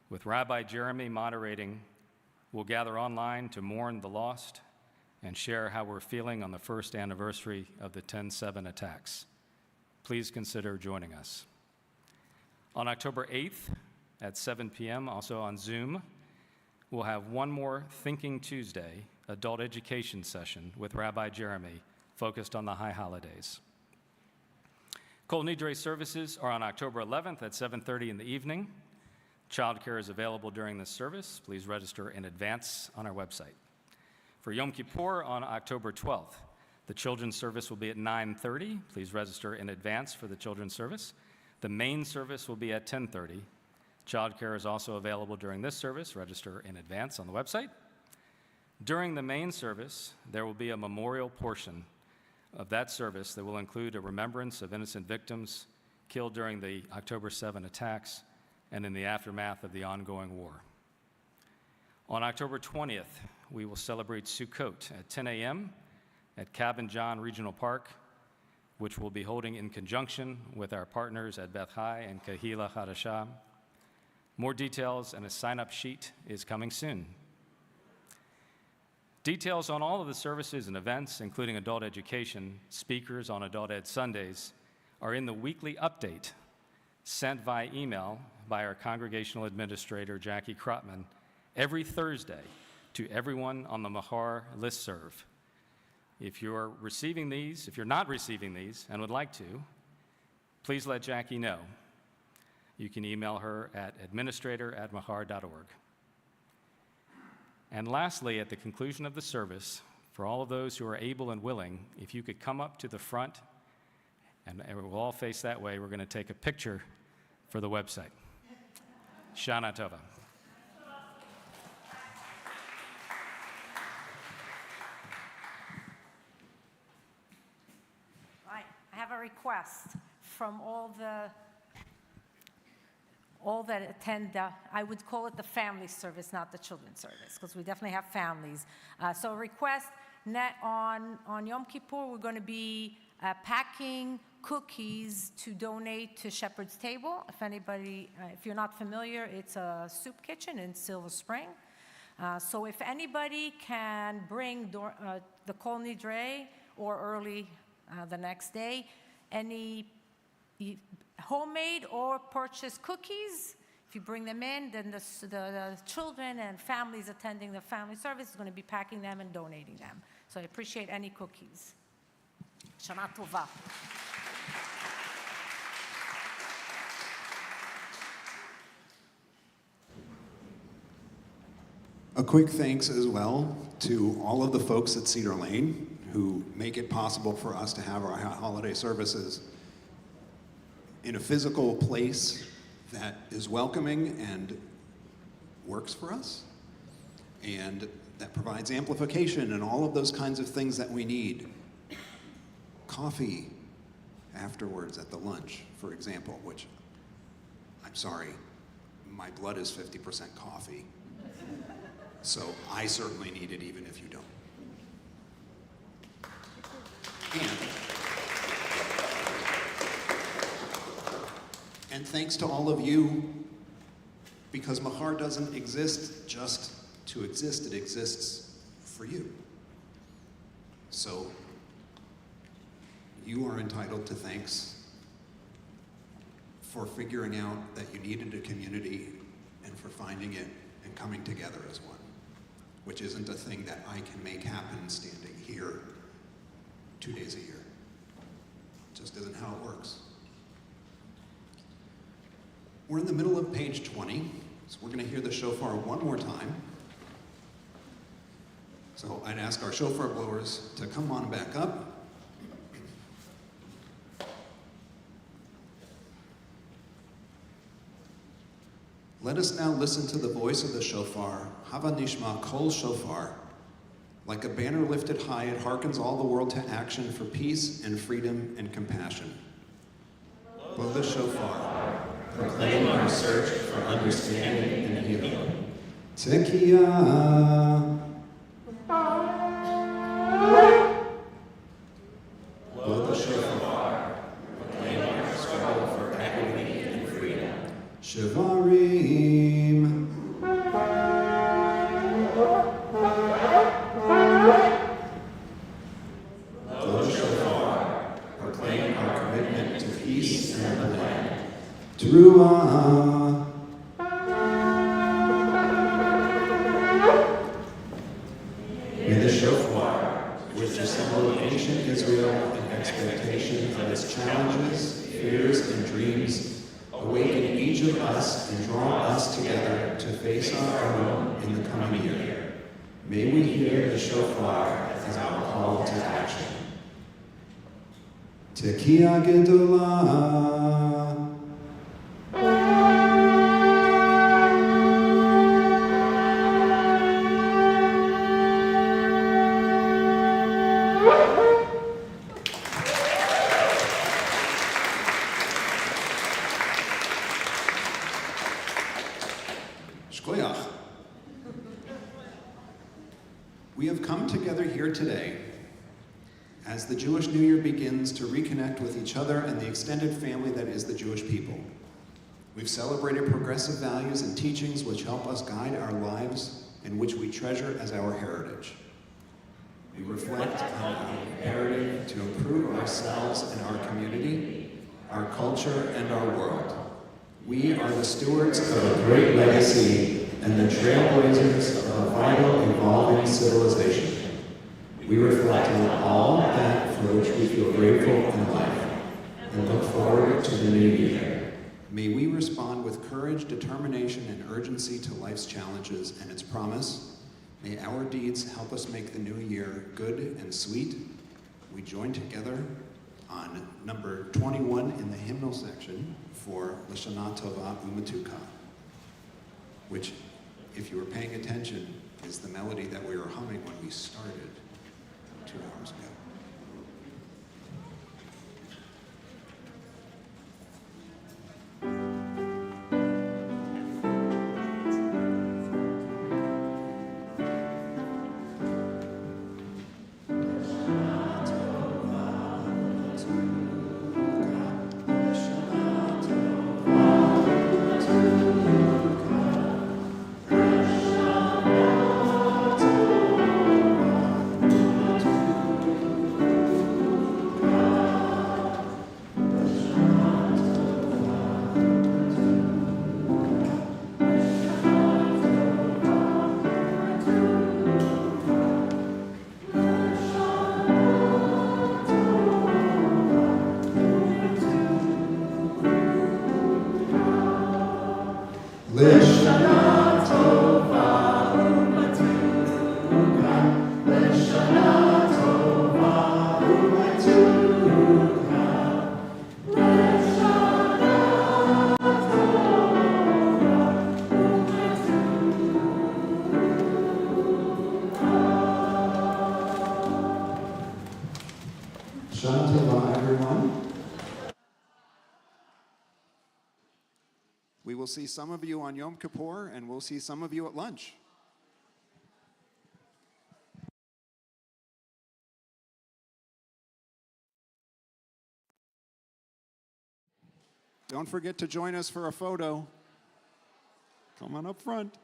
With Rabbi Jeremy moderating, we'll gather online to mourn the lost and share how we're feeling on the first anniversary of the 10/7 attacks. Please consider joining us. On October 8th at 7 p.m., also on Zoom, we'll have one more Thinking Tuesday adult education session with Rabbi Jeremy focused on the high holidays. Kol Nidre services are on October 11th at 7:30 in the evening. Childcare is available during this service. Please register in advance on our website. For Yom Kippur on October 12th, the children's service will be at 9:30. Please register in advance for the children's service. The main service will be at 10:30. Childcare is also available during this service. Register in advance on the website. During the main service, there will be a memorial portion of that service that will include a remembrance of innocent victims killed during the October 7 attacks and in the aftermath of the ongoing war. On October 20th, we will celebrate Sukkot at 10 a.m. at Cabin John Regional Park, which we'll be holding in conjunction with our partners at Beth Hai and Kahila Hadashah. More details and a sign-up sheet is coming soon. Details on all of the services and events, including adult education, speakers on Adult Ed Sundays, are in the weekly update sent via email by our congregational administrator, Jackie Krotman, every Thursday to everyone on the Machar listserv. If you're not receiving these and would like to, please let Jackie know. You can email her at administrator@machar.org. And lastly, at the conclusion of the service, for all of those who are able and willing, if you could come up to the front, and we'll all face that way, we're going to take a picture for the website. Shana Tova. I have a request from all that attend, I would call it the family service, not the children's service, because we definitely have families. So a request, on Yom Kippur, we're going to be packing cookies to donate to Shepherd's Table. If you're not familiar, it's a soup kitchen in Silver Spring. So if anybody can bring the Kol Nidre or early the next day, any homemade or purchased cookies, if you bring them in, then the children and families attending the family service is going to be packing them and donating them. So I appreciate any cookies. Shana Tova. A quick thanks as well to all of the folks at Cedar Lane who make it possible for us to have our holiday services in a physical place that is welcoming and works for us, and that provides amplification and all of those kinds of things that we need. Coffee afterwards at the lunch, for example, which, I'm sorry, my blood is 50% coffee. So I certainly need it even if you don't. And thanks to all of you, because Machar doesn't exist just to exist, it exists for you. So you are entitled to thanks for figuring out that you needed a community and for finding it and coming together as one, which isn't a thing that I can make happen standing here 2 days a year. It just isn't how it works. We're in the middle of page 20, so we're going to hear the shofar one more time. So I'd ask our shofar blowers to come on back up. Let us now listen to the voice of the shofar, Hava Nishma Kol Shofar. Like a banner lifted high, it hearkens all the world to action for peace and freedom and compassion. Blow the shofar. Proclaim our search for understanding and healing. Tekiah. Blow the shofar. Proclaim our struggle for equity and freedom. Shivarim. Blow the shofar. Proclaim our commitment to peace and the land. Teruah. May the shofar, which assembled ancient Israel in expectation of its challenges, fears, and dreams, awaken each of us and draw us together to face our own in the coming year. May we hear the shofar as our call to action. Tekiah Gedolah. Shkoyach. We have come together here today as the Jewish New Year begins to reconnect with each other and the extended family that is the Jewish people. We've celebrated progressive values and teachings which help us guide our lives and which we treasure as our heritage. We reflect on our imperative to improve ourselves and our community, our culture, and our world. We are the stewards of a great legacy and the trailblazers of a vital, evolving civilization. We reflect on all that for which we feel grateful in life and look forward to the new year. May we respond with courage, determination, and urgency to life's challenges and its promise. May our deeds help us make the new year good and sweet. We join together on number 21 in the hymnal section for L'Shana Tova U'Metuka, which, if you were paying attention, is the melody that we were humming when we started 2 hours ago. We will see some of you on Yom Kippur, and we'll see some of you at lunch. Don't forget to join us for a photo. Come on up front.